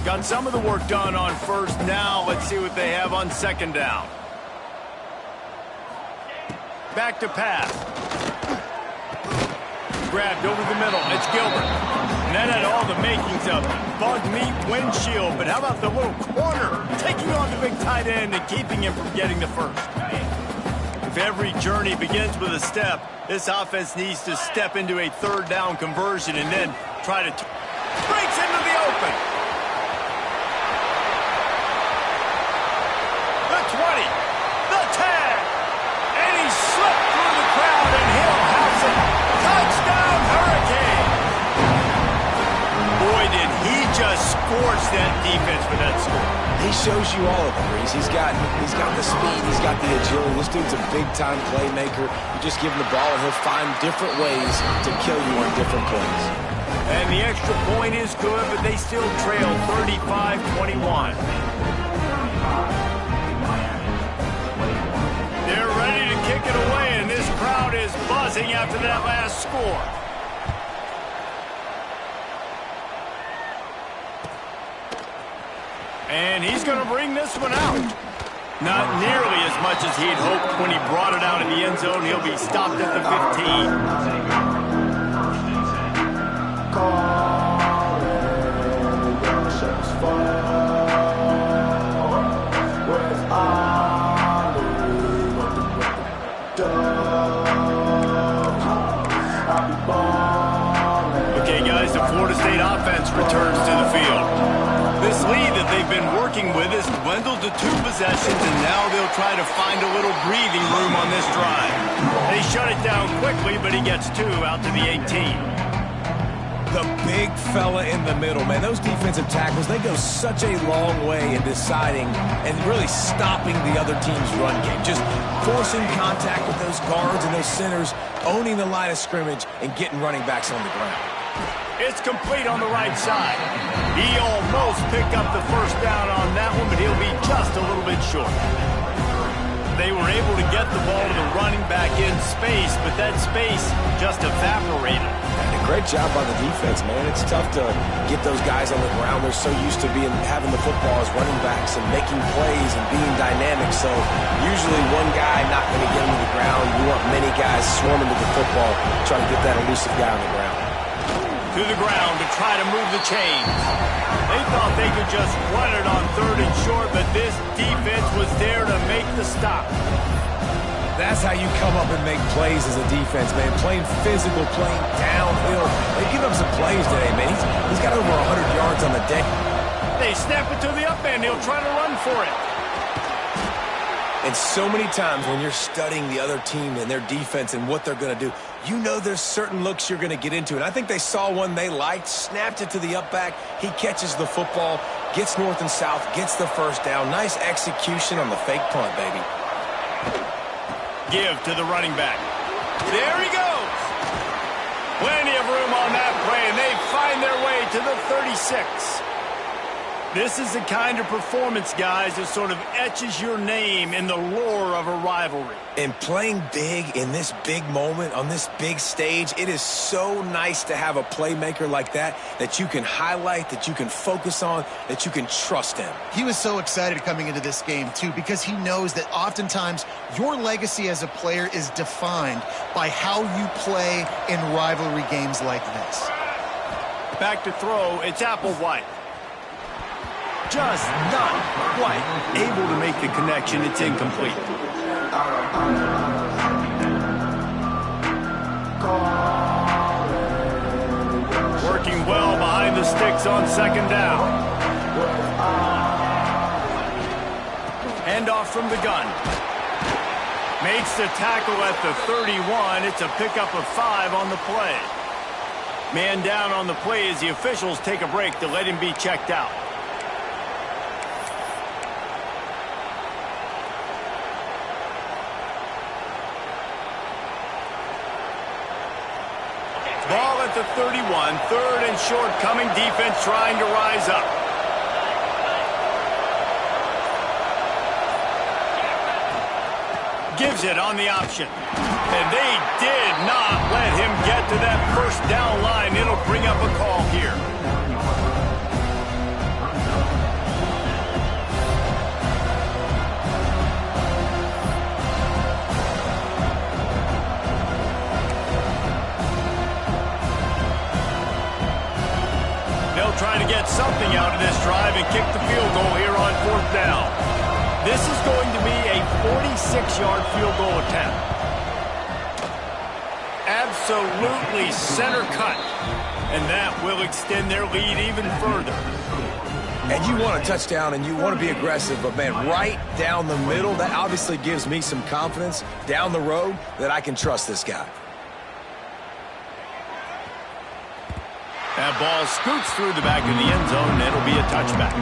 Got some of the work done on 1st. Now let's see what they have on 2nd down. Back to pass. Grabbed over the middle. It's Gilbert. And that had all the makings of bug meat windshield. But how about the little corner taking on the big tight end and keeping him from getting the first? If every journey begins with a step, this offense needs to step into a 3rd down conversion and then try to breaks into the open. The 20, the 10, and he slipped through the crowd and he'll house it. Touchdown, Hurricane! Boy, did he just scorch that defense for that score. He shows you all of it, Reese. He's got the speed, he's got the agility. This dude's a big-time playmaker. You just give him the ball, and he'll find different ways to kill you on different plays. And the extra point is good, but they still trail 35-21. They're ready to kick it away, and this crowd is buzzing after that last score. And he's going to bring this one out. Not nearly as much as he'd hoped when he brought it out in the end zone. He'll be stopped at the 15. Okay, guys, the Florida State offense returns to the field. This lead that they've been working with has dwindled to 2 possessions, and now they'll try to find a little breathing room on this drive. They shut it down quickly, but he gets 2 out to the 18. The big fella in the middle, man. Those defensive tackles, they go such a long way in deciding and really stopping the other team's run game. Just forcing contact with those guards and those centers, owning the line of scrimmage, and getting running backs on the ground. It's complete on the right side. He almost picked up the first down on that one, but he'll be just a little bit short. They were able to get the ball to the running back in space, but that space just evaporated. And a great job by the defense, man. It's tough to get those guys on the ground. They're so used to having the football as running backs and making plays and being dynamic. So usually one guy not going to get him to the ground. You want many guys swarming to the football, trying to get that elusive guy on the ground. To the ground to try to move the chains. They thought they could just run it on 3rd and short, but this defense was there to make the stop. That's how you come up and make plays as a defense, man. Playing physical, playing downhill. They give up some plays today, man. He's got over 100 yards on the day. They snap it to the up end. He'll try to run for it. And so many times when you're studying the other team and their defense and what they're going to do, you know there's certain looks you're going to get into. And I think they saw one they liked, snapped it to the up back. He catches the football, gets north and south, gets the first down. Nice execution on the fake punt, baby. Give to the running back. There he goes. Plenty of room on that play, and they find their way to the 36. This is the kind of performance, guys, that sort of etches your name in the lore of a rivalry. And playing big in this big moment, on this big stage, it is so nice to have a playmaker like that you can highlight, that you can focus on, that you can trust in. He was so excited coming into this game, too, because he knows that oftentimes your legacy as a player is defined by how you play in rivalry games like this. Back to throw, it's Applewhite. Just not quite able to make the connection. It's incomplete. Working well behind the sticks on 2nd down. Handoff from the gun. Makes the tackle at the 31. It's a pickup of 5 on the play. Man down on the play as the officials take a break to let him be checked out. Ball at the 31, 3rd and short coming, defense trying to rise up. Gives it on the option. And they did not let him get to that first down line. It'll bring up a call here. Trying to get something out of this drive and kick the field goal here on 4th down. This is going to be a 46-yard field goal attempt. Absolutely center cut. And that will extend their lead even further. And you want a touchdown and you want to be aggressive, but man, right down the middle, that obviously gives me some confidence down the road that I can trust this guy. That ball scoots through the back of the end zone, and it'll be a touchback.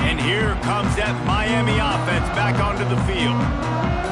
And here comes that Miami offense back onto the field.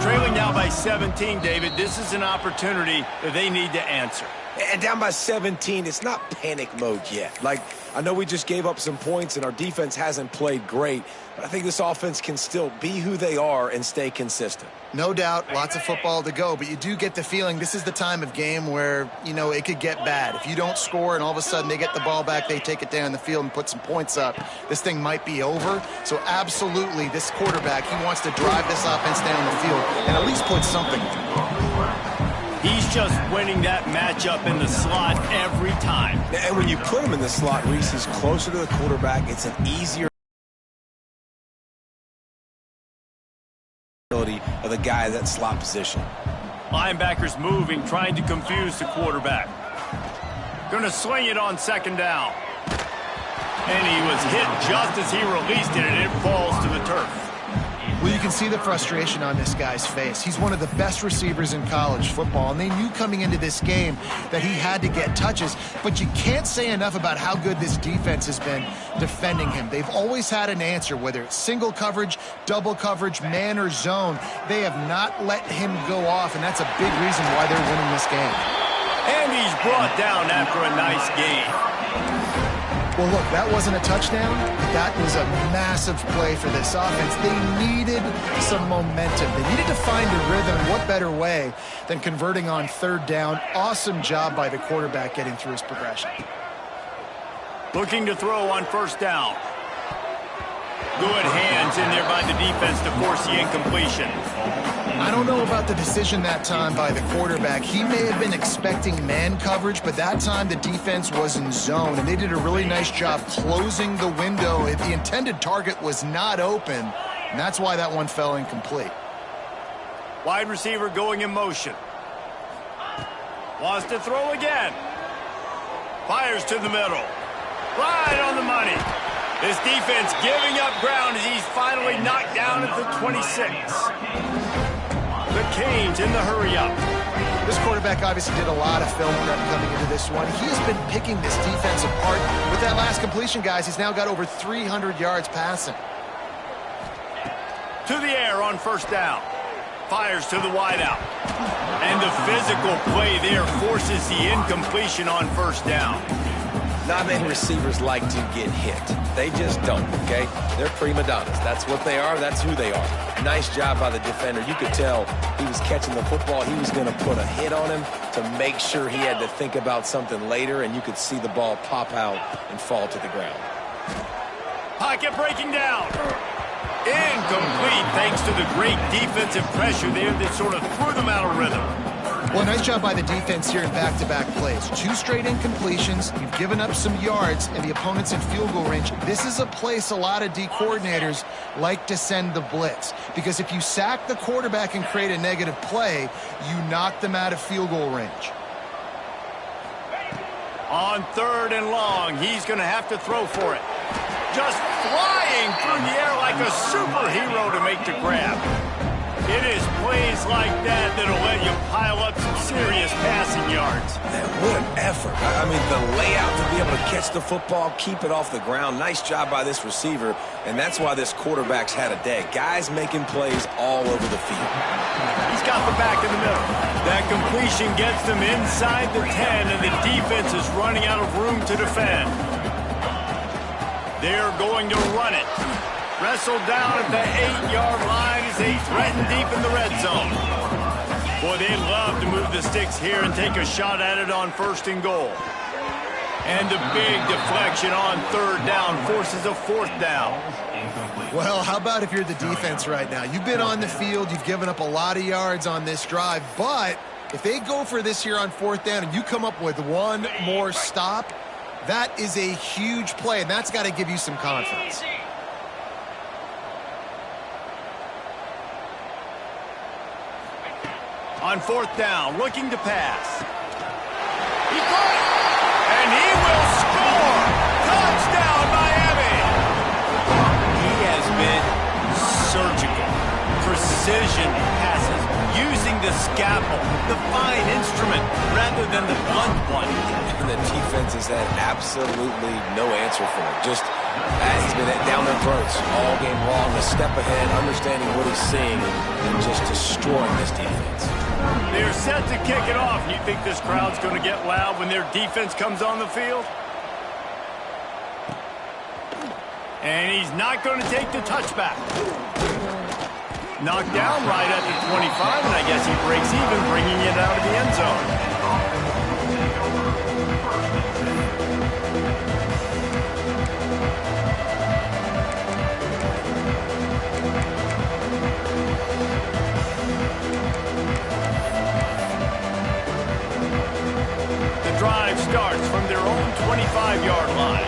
Trailing now by by 17, David. This is an opportunity that they need to answer. And down by 17, it's not panic mode yet. Like, I know we just gave up some points and our defense hasn't played great, but I think this offense can still be who they are and stay consistent. No doubt, lots of football to go, but you do get the feeling this is the time of game where, you know, it could get bad. If you don't score and all of a sudden they get the ball back, they take it down the field and put some points up, this thing might be over. So absolutely, this quarterback, he wants to drive this offense down the field and at least put something. He's just winning that matchup in the slot every time. And when you put him in the slot, Reese, he's closer to the quarterback. It's an easier ability of the guy in that slot position. Linebackers moving, trying to confuse the quarterback. Going to swing it on second down. And he was hit just as he released it, and it falls to the turf. Well, you can see the frustration on this guy's face. He's one of the best receivers in college football, and they knew coming into this game that he had to get touches, but you can't say enough about how good this defense has been defending him. They've always had an answer, whether it's single coverage, double coverage, man or zone. They have not let him go off, and that's a big reason why they're winning this game. And he's brought down after a nice game. Well, look, that wasn't a touchdown. That was a massive play for this offense. They needed some momentum. They needed to find a rhythm. What better way than converting on third down? Awesome job by the quarterback getting through his progression. Looking to throw on first down. Good hands in there by the defense to force the incompletion. I don't know about the decision that time by the quarterback. He may have been expecting man coverage, but that time the defense was in zone, and they did a really nice job closing the window. The intended target was not open, and that's why that one fell incomplete. Wide receiver going in motion. Wants to throw again. Fires to the middle. Right on the money. This defense giving up ground as he's finally knocked down at the 26. The Canes in the hurry-up. This quarterback obviously did a lot of film prep coming into this one. He has been picking this defense apart. With that last completion, guys, he's now got over 300 yards passing. To the air on first down. Fires to the wideout. And the physical play there forces the incompletion on first down. Not many receivers like to get hit. They just don't, okay? They're prima donnas. That's what they are. That's who they are. Nice job by the defender. You could tell he was catching the football. He was going to put a hit on him to make sure he had to think about something later, and you could see the ball pop out and fall to the ground. Pocket breaking down. Incomplete thanks to the great defensive pressure there that sort of threw them out of rhythm. Well, nice job by the defense here in back-to-back plays. 2 straight incompletions. You've given up some yards, and the opponent's in field goal range. This is a place a lot of D coordinators like to send the blitz, because if you sack the quarterback and create a negative play, you knock them out of field goal range. On third and long, he's going to have to throw for it. Just flying through the air like a superhero to make the grab. It is plays like that that'll let you pile up some serious passing yards. Man, what an effort. I mean, the layout to be able to catch the football, keep it off the ground. Nice job by this receiver, and that's why this quarterback's had a day. Guys making plays all over the field. He's got the back in the middle. That completion gets them inside the 10, and the defense is running out of room to defend. They're going to run it. Wrestled down at the 8-yard line as they threaten deep in the red zone. Boy, they'd love to move the sticks here and take a shot at it on first and goal. And the big deflection on third down forces a fourth down. Well, how about if you're the defense right now? You've been on the field, you've given up a lot of yards on this drive, but if they go for this here on fourth down and you come up with one more stop, that is a huge play, and that's got to give you some confidence. On fourth down, looking to pass. He caught it, and he will score! Touchdown, Miami! He has been surgical. Precision passes, using the scalpel, the fine instrument, rather than the blunt one. And the defense has had absolutely no answer for it. Just He's been down their throats all game long, a step ahead, understanding what he's seeing, and just destroying this defense. They're set to kick it off. You think this crowd's going to get loud when their defense comes on the field? And he's not going to take the touchback. Knocked down right at the 25, and I guess he breaks even, bringing it out of the end zone. Drive starts from their own 25-yard line.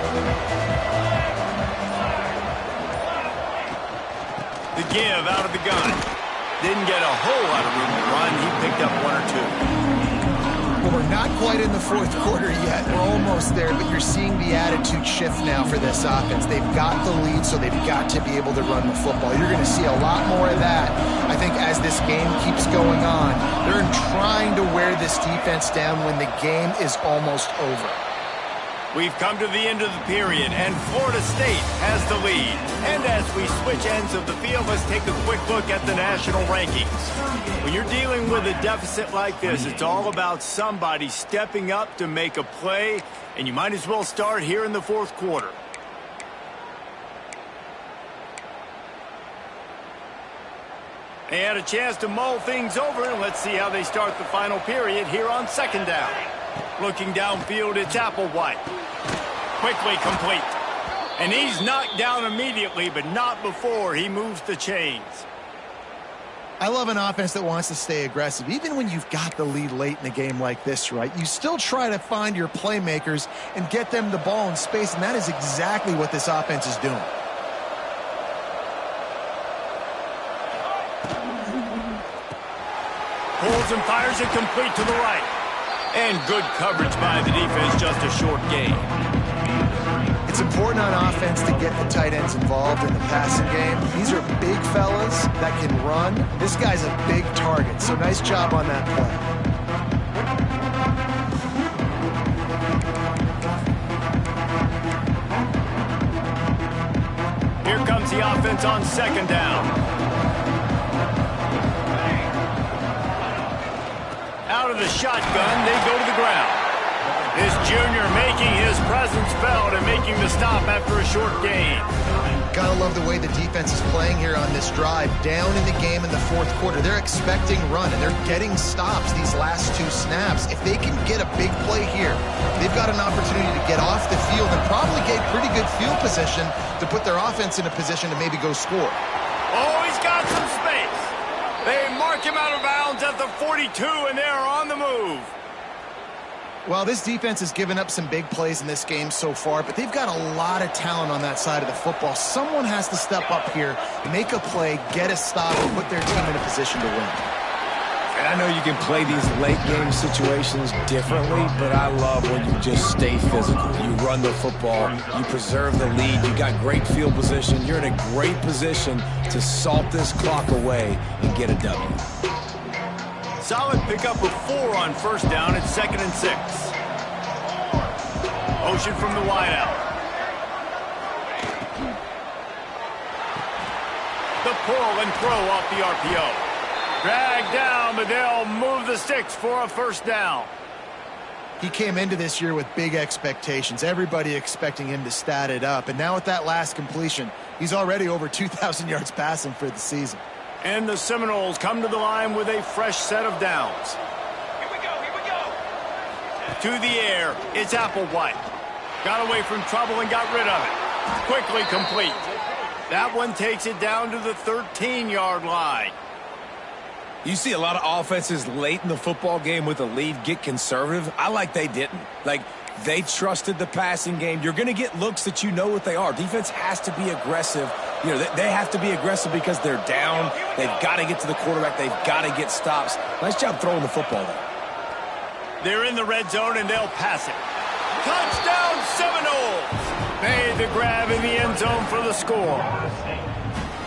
The give out of the gun. Didn't get a whole lot of room to run. He picked up one or two. Well, we're not quite in the fourth quarter yet. We're almost there, but you're seeing the attitude shift now for this offense. They've got the lead, so they've got to be able to run the football. You're going to see a lot more of that, I think, as this game keeps going on. They're trying to wear this defense down when the game is almost over. We've come to the end of the period, and Florida State has the lead. And as we switch ends of the field, let's take a quick look at the national rankings. When you're dealing with a deficit like this, it's all about somebody stepping up to make a play, and you might as well start here in the fourth quarter. They had a chance to mull things over, and let's see how they start the final period here on second down. Looking downfield, it's Applewhite. Quickly complete. And he's knocked down immediately, but not before he moves the chains. I love an offense that wants to stay aggressive. Even when you've got the lead late in a game like this, right, you still try to find your playmakers and get them the ball in space, and that is exactly what this offense is doing. Pulls and fires it complete to the right. And good coverage by the defense, just a short gain. It's important on offense to get the tight ends involved in the passing game. These are big fellas that can run. This guy's a big target, so nice job on that play. Here comes the offense on second down. Out of the shotgun, they go to the ground. This junior making his presence felt and making the stop after a short gain. Gotta love the way the defense is playing here on this drive. Down in the game in the fourth quarter. They're expecting run, and they're getting stops these last two snaps. If they can get a big play here, they've got an opportunity to get off the field and probably get pretty good field position to put their offense in a position to maybe go score. Oh, he's got some space. They mark him out of bounds at the 42, and they're on the move. Well, this defense has given up some big plays in this game so far, but they've got a lot of talent on that side of the football. Someone has to step up here, make a play, get a stop, and put their team in a position to win. And I know you can play these late-game situations differently, but I love when you just stay physical. You run the football, you preserve the lead, you got great field position, you're in a great position to salt this clock away and get a W. Solid pickup of 4 on first down. It's 2nd and 6. Motion from the wideout. The pull and throw off the RPO. Dragged down, but they'll move the sticks for a first down. He came into this year with big expectations. Everybody expecting him to stat it up. And now with that last completion, he's already over 2,000 yards passing for the season. And the Seminoles come to the line with a fresh set of downs. Here we go. To the air, it's Applewhite. Got away from trouble and got rid of it. Quickly complete. That one takes it down to the 13-yard line. You see a lot of offenses late in the football game with a lead get conservative. I like they didn't. Like, they trusted the passing game. You're going to get looks that you know what they are. Defense has to be aggressive. You know, they have to be aggressive because they're down. They've got to get to the quarterback. They've got to get stops. Nice job throwing the football there. They're in the red zone, and they'll pass it. Touchdown, Seminoles! Made the grab in the end zone for the score.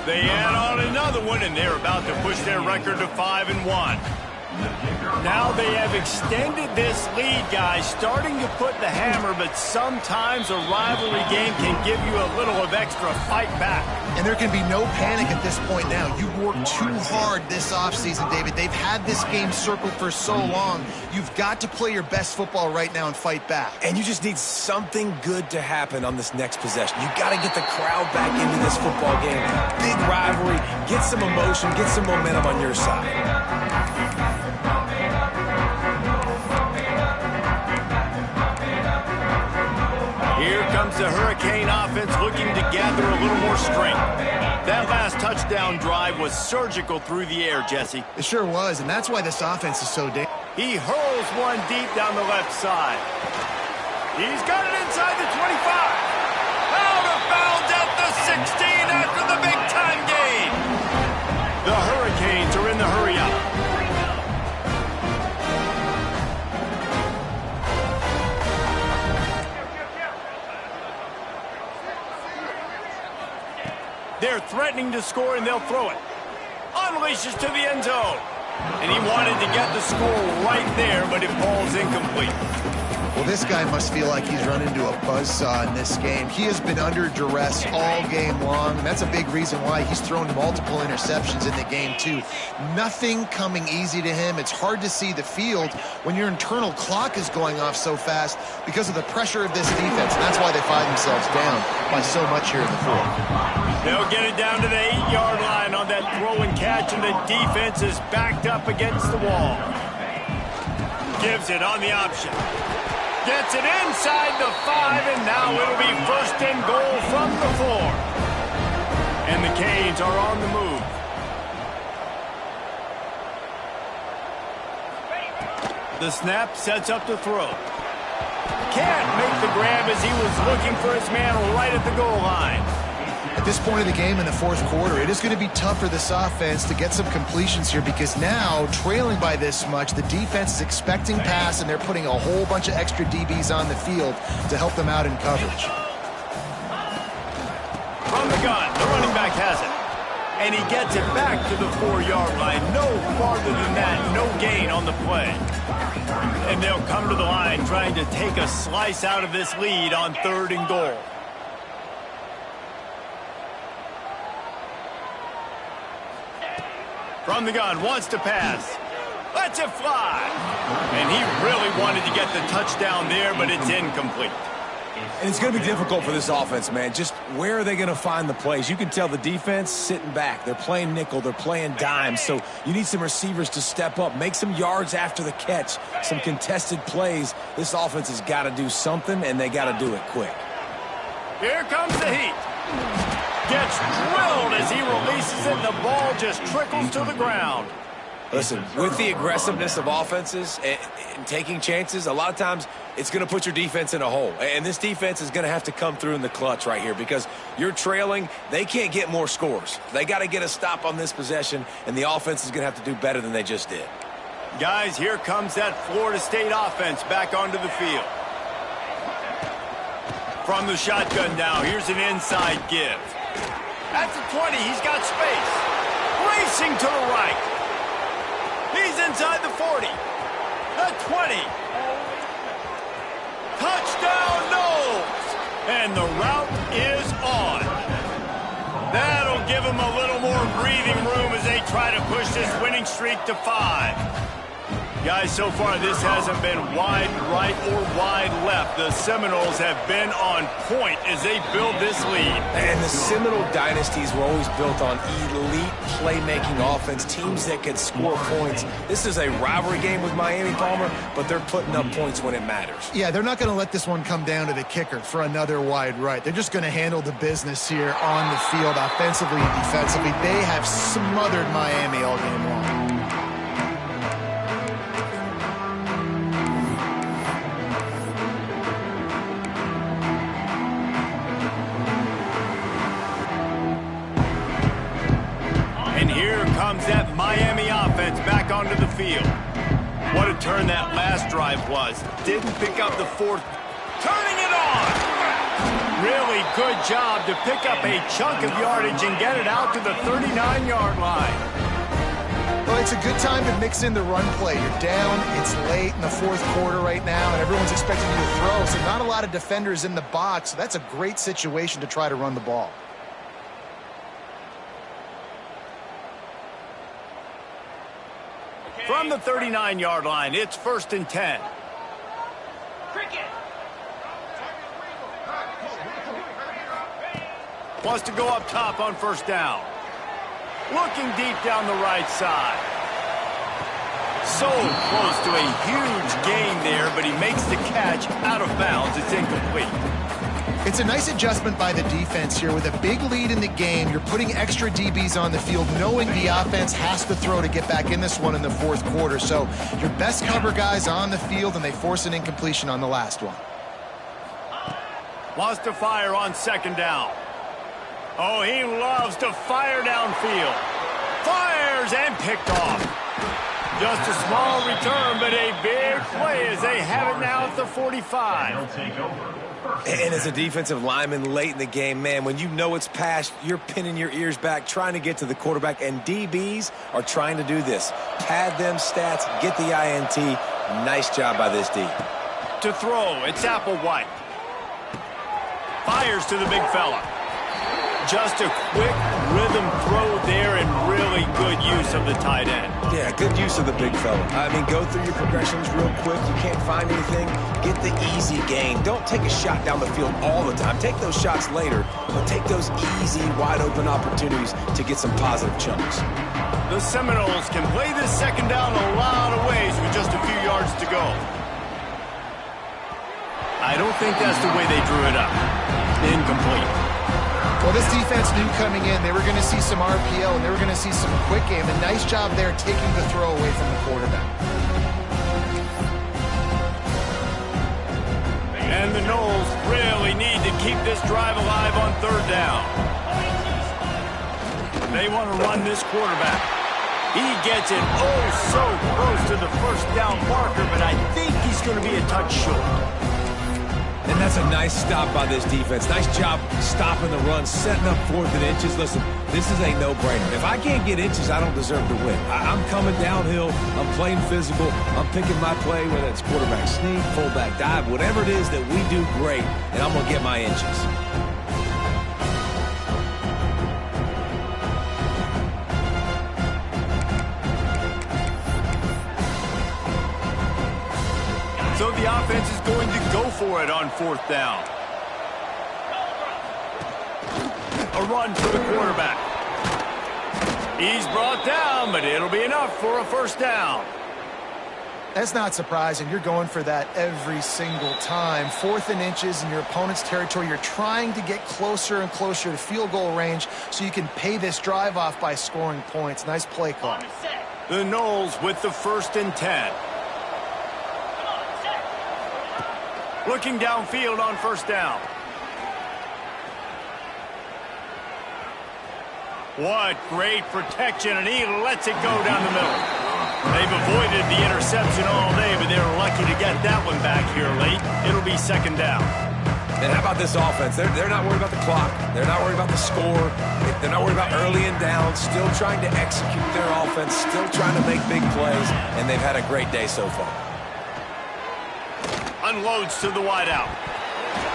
They add on another one, and they're about to push their record to 5-1. Now they have extended this lead, guys, starting to put the hammer, but sometimes a rivalry game can give you a little of extra fight back. And there can be no panic at this point now. You worked too hard this offseason, David. They've had this game circled for so long. You've got to play your best football right now and fight back. And you just need something good to happen on this next possession. You got to get the crowd back into this football game. Big rivalry. Get some emotion. Get some momentum on your side. Here comes the Hurricane offense looking to gather a little more strength. That last touchdown drive was surgical through the air, Jesse. It sure was, and that's why this offense is so dangerous. He hurls one deep down the left side. He's got it inside the 25. Out of bounds at the 16 after the big-time gain. The Hurricanes are in the hurry-up. They're threatening to score, and they'll throw it. Unleashes to the end zone. And he wanted to get the score right there, but it falls incomplete. Well, this guy must feel like he's run into a buzzsaw in this game. He has been under duress all game long, and that's a big reason why he's thrown multiple interceptions in the game, too. Nothing coming easy to him. It's hard to see the field when your internal clock is going off so fast because of the pressure of this defense, and that's why they find themselves down by so much here in the fourth. They'll get it down to the 8-yard line on that throw and catch, and the defense is backed up against the wall. Gives it on the option. Gets it inside the 5, and now it'll be 1st and goal from the 4. And the Canes are on the move. The snap sets up the throw. Can't make the grab as he was looking for his man right at the goal line. At this point of the game in the fourth quarter, it is going to be tough for this offense to get some completions here because now, trailing by this much, the defense is expecting pass, and they're putting a whole bunch of extra DBs on the field to help them out in coverage. From the gun, the running back has it. And he gets it back to the 4-yard line. No farther than that, no gain on the play. And they'll come to the line trying to take a slice out of this lead on 3rd and goal. From the gun, wants to pass. Lets it fly. And he really wanted to get the touchdown there, but it's incomplete. And it's going to be difficult for this offense, man. Just where are they going to find the plays? You can tell the defense sitting back. They're playing nickel. They're playing dime. So you need some receivers to step up, make some yards after the catch, some contested plays. This offense has got to do something, and they got to do it quick. Here comes the heat. Gets drilled as he releases it, and the ball just trickles to the ground. Listen, with the aggressiveness of offenses and taking chances, a lot of times it's going to put your defense in a hole. And this defense is going to have to come through in the clutch right here because you're trailing. They can't get more scores. They got to get a stop on this possession, and the offense is going to have to do better than they just did. Guys, here comes that Florida State offense back onto the field. From the shotgun now, here's an inside give. At the 20, he's got space. Racing to the right. He's inside the 40. The 20. Touchdown, Knowles. And the route is on. That'll give him a little more breathing room as they try to push this winning streak to 5. Guys, so far this hasn't been wide right or wide left. The Seminoles have been on point as they build this lead. And the Seminole dynasties were always built on elite playmaking offense, teams that could score points. This is a rivalry game with Miami, Palmer, but they're putting up points when it matters. Yeah, they're not going to let this one come down to the kicker for another wide right. They're just going to handle the business here on the field, offensively and defensively. They have smothered Miami all game long. Comes that Miami offense back onto the field. What a turn that last drive was. Didn't pick up the 4th. Turning it on! Really good job to pick up a chunk of yardage and get it out to the 39-yard line. Well, it's a good time to mix in the run play. You're down, it's late in the fourth quarter right now, and everyone's expecting you to throw, so not a lot of defenders in the box, so that's a great situation to try to run the ball. From the 39-yard line, it's 1st and 10. Wants to go up top on 1st down. Looking deep down the right side. So close to a huge gain there, but he makes the catch out of bounds. It's incomplete. It's a nice adjustment by the defense here. With a big lead in the game, you're putting extra DBs on the field, knowing the offense has to throw to get back in this one in the fourth quarter. So your best cover guys on the field, and they force an incompletion on the last one. Wants to fire on 2nd down. Oh, he loves to fire downfield. Fires and picked off. Just a small return, but a big play as they have it now at the 45. And as a defensive lineman late in the game, man, when you know it's past, you're pinning your ears back, trying to get to the quarterback, and DBs are trying to do this. Pad them stats, get the INT. Nice job by this D. To throw, it's Applewhite. Fires to the big fella. Just a quick rhythm throw there and really good use of the tight end. Yeah, good use of the big fella. I mean, go through your progressions real quick. You can't find anything. Get the easy gain. Don't take a shot down the field all the time. Take those shots later, but take those easy, wide-open opportunities to get some positive chunks. The Seminoles can play this 2nd down a lot of ways with just a few yards to go. I don't think that's the way they drew it up. Incomplete. Well, this defense knew coming in they were going to see some RPO and they were going to see some quick game. A nice job there taking the throw away from the quarterback. And the Noles really need to keep this drive alive on 3rd down. They want to run this quarterback. He gets it so close to the 1st down marker, but I think he's going to be a touch short. And that's a nice stop by this defense. Nice job stopping the run, setting up 4th and inches. Listen, this is a no-brainer. If I can't get inches, I don't deserve to win. I'm coming downhill. I'm playing physical. I'm picking my play, whether it's quarterback sneak, fullback dive, whatever it is that we do great, and I'm going to get my inches. So the offense is going to go for it on 4th down. A run for the quarterback. He's brought down, but it'll be enough for a 1st down. That's not surprising. You're going for that every single time. 4th and inches in your opponent's territory. You're trying to get closer and closer to field goal range so you can pay this drive off by scoring points. Nice play call. The Noles with the 1st and 10. Looking downfield on 1st down. What great protection, and he lets it go down the middle. They've avoided the interception all day, but they're lucky to get that one back here late. It'll be 2nd down. And how about this offense? They're not worried about the clock. They're not worried about the score. They're not worried about early and down. Still trying to execute their offense. Still trying to make big plays, and they've had a great day so far. Unloads to the wideout.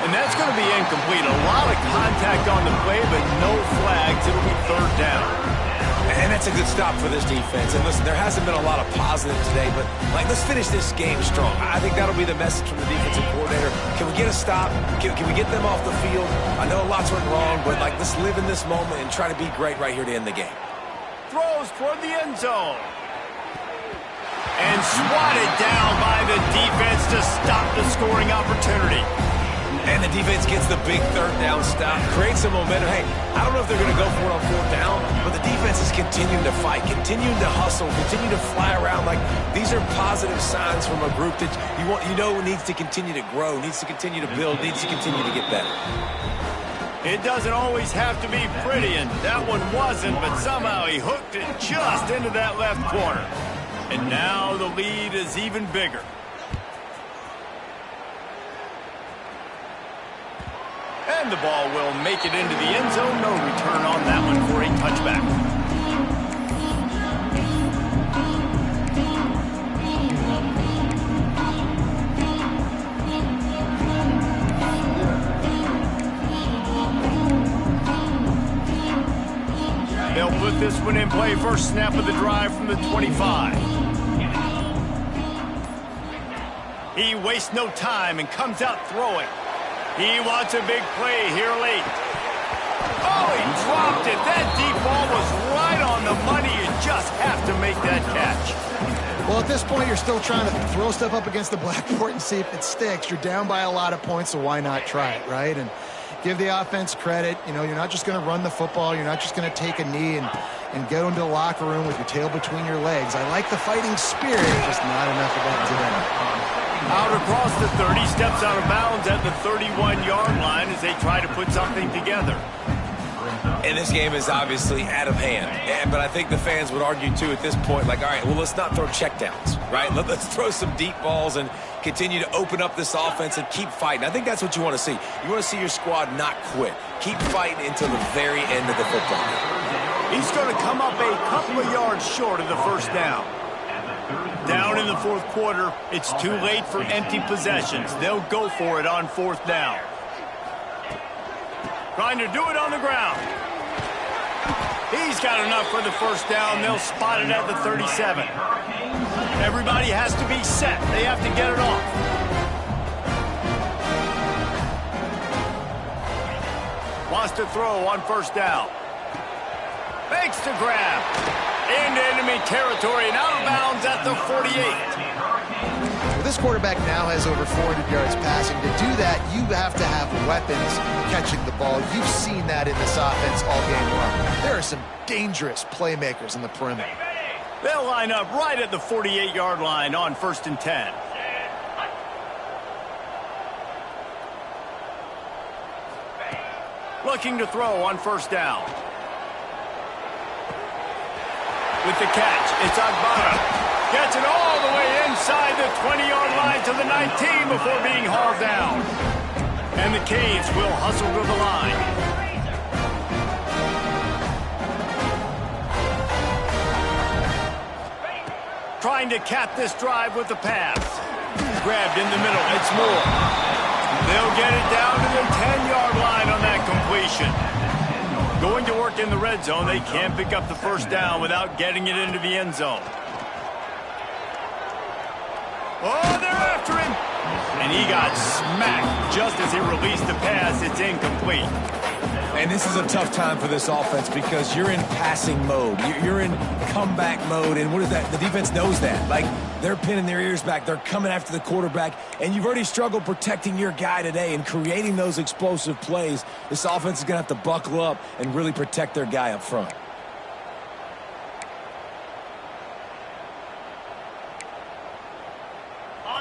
And that's going to be incomplete. A lot of contact on the play, but no flags. It'll be 3rd down. And that's a good stop for this defense. And listen, there hasn't been a lot of positive today, but let's finish this game strong. I think that'll be the message from the defensive coordinator. Can we get a stop? Can we get them off the field? I know lots went wrong, but let's live in this moment and try to be great right here to end the game. Throws toward the end zone. And swatted down by the defense to stop the scoring opportunity. And the defense gets the big 3rd down stop, creates some momentum. Hey, I don't know if they're going to go for it on 4th down, but the defense is continuing to fight, continuing to hustle, continue to fly around. These are positive signs from a group that needs to continue to grow, needs to continue to build, needs to continue to get better. It doesn't always have to be pretty, and that one wasn't, but somehow he hooked it just into that left corner. And now the lead is even bigger. And the ball will make it into the end zone. No return on that one for a touchback. with this one in play. First snap of the drive from the 25. He wastes no time and comes out throwing. He wants a big play here late. Oh, he dropped it. That deep ball was right on the money. You just have to make that catch. Well, at this point, you're still trying to throw stuff up against the blackboard and see if it sticks. You're down by a lot of points, so why not try it, right? And give the offense credit. You know, you're not just going to run the football. You're not just going to take a knee and go into the locker room with your tail between your legs. I like the fighting spirit, just not enough of that today. Out across the 30, steps out of bounds at the 31-yard line as they try to put something together. And this game is obviously out of hand. But I think the fans would argue, too, at this point, like, all right, well, let's not throw checkdowns, right? Let's throw some deep balls and continue to open up this offense and keep fighting. I think that's what you want to see. You want to see your squad not quit. Keep fighting until the very end of the football game. He's going to come up a couple of yards short of the first down. Down in the fourth quarter, it's too late for empty possessions. They'll go for it on fourth down. Trying to do it on the ground. He's got enough for the first down. They'll spot it at the 37. Everybody has to be set. They have to get it off. Wants to throw on first down. Makes the grab. Into enemy territory and out of bounds at the 48. Well, this quarterback now has over 400 yards passing. To do that, you have to have weapons catching the ball. You've seen that in this offense all game long. There are some dangerous playmakers in the perimeter. They'll line up right at the 48-yard line on 1st and 10. Looking to throw on first down. With the catch, it's Agbada. Gets it all the way inside the 20-yard line to the 19 before being hauled down. And the Canes will hustle to the line. Trying to cap this drive with the pass. Grabbed in the middle. It's Moore. They'll get it down to the 10-yard line on that completion. Going to work in the red zone. They can't pick up the first down without getting it into the end zone. Oh, they're after him. And he got smacked just as he released the pass. It's incomplete. And this is a tough time for this offense because you're in passing mode. You're in comeback mode. And what is that? The defense knows that. Like, they're pinning their ears back. They're coming after the quarterback. And you've already struggled protecting your guy today and creating those explosive plays. This offense is going to have to buckle up and really protect their guy up front.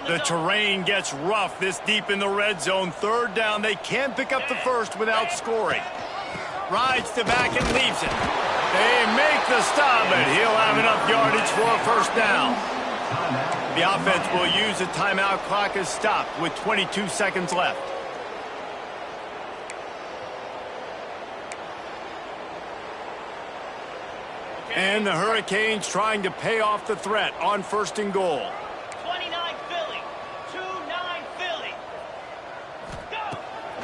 The terrain gets rough this deep in the red zone. Third down. They can't pick up the first without scoring. Rides to back and leaves it. They make the stop, but he'll have enough yardage for a first down. The offense will use a timeout. Clock is stopped with 22 seconds left. And the Hurricanes trying to pay off the threat on 1st and goal. 29 Philly. 2-9 Philly. Go!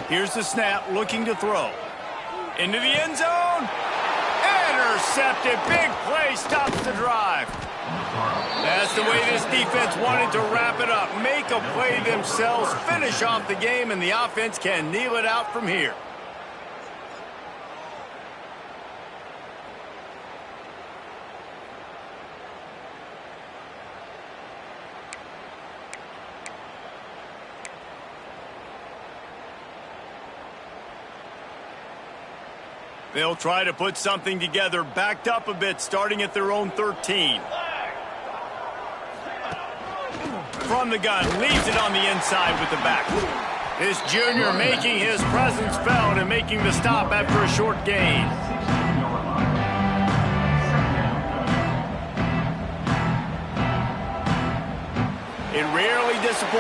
Here's the snap, looking to throw. Into the end zone. Intercepted. Big play stops the drive. That's the way this defense wanted to wrap it up. Make a play themselves, finish off the game, and the offense can kneel it out from here. They'll try to put something together, backed up a bit, starting at their own 13. From the gun, leaves it on the inside with the back. This junior making his presence felt and making the stop after a short gain. It rarely disappoints.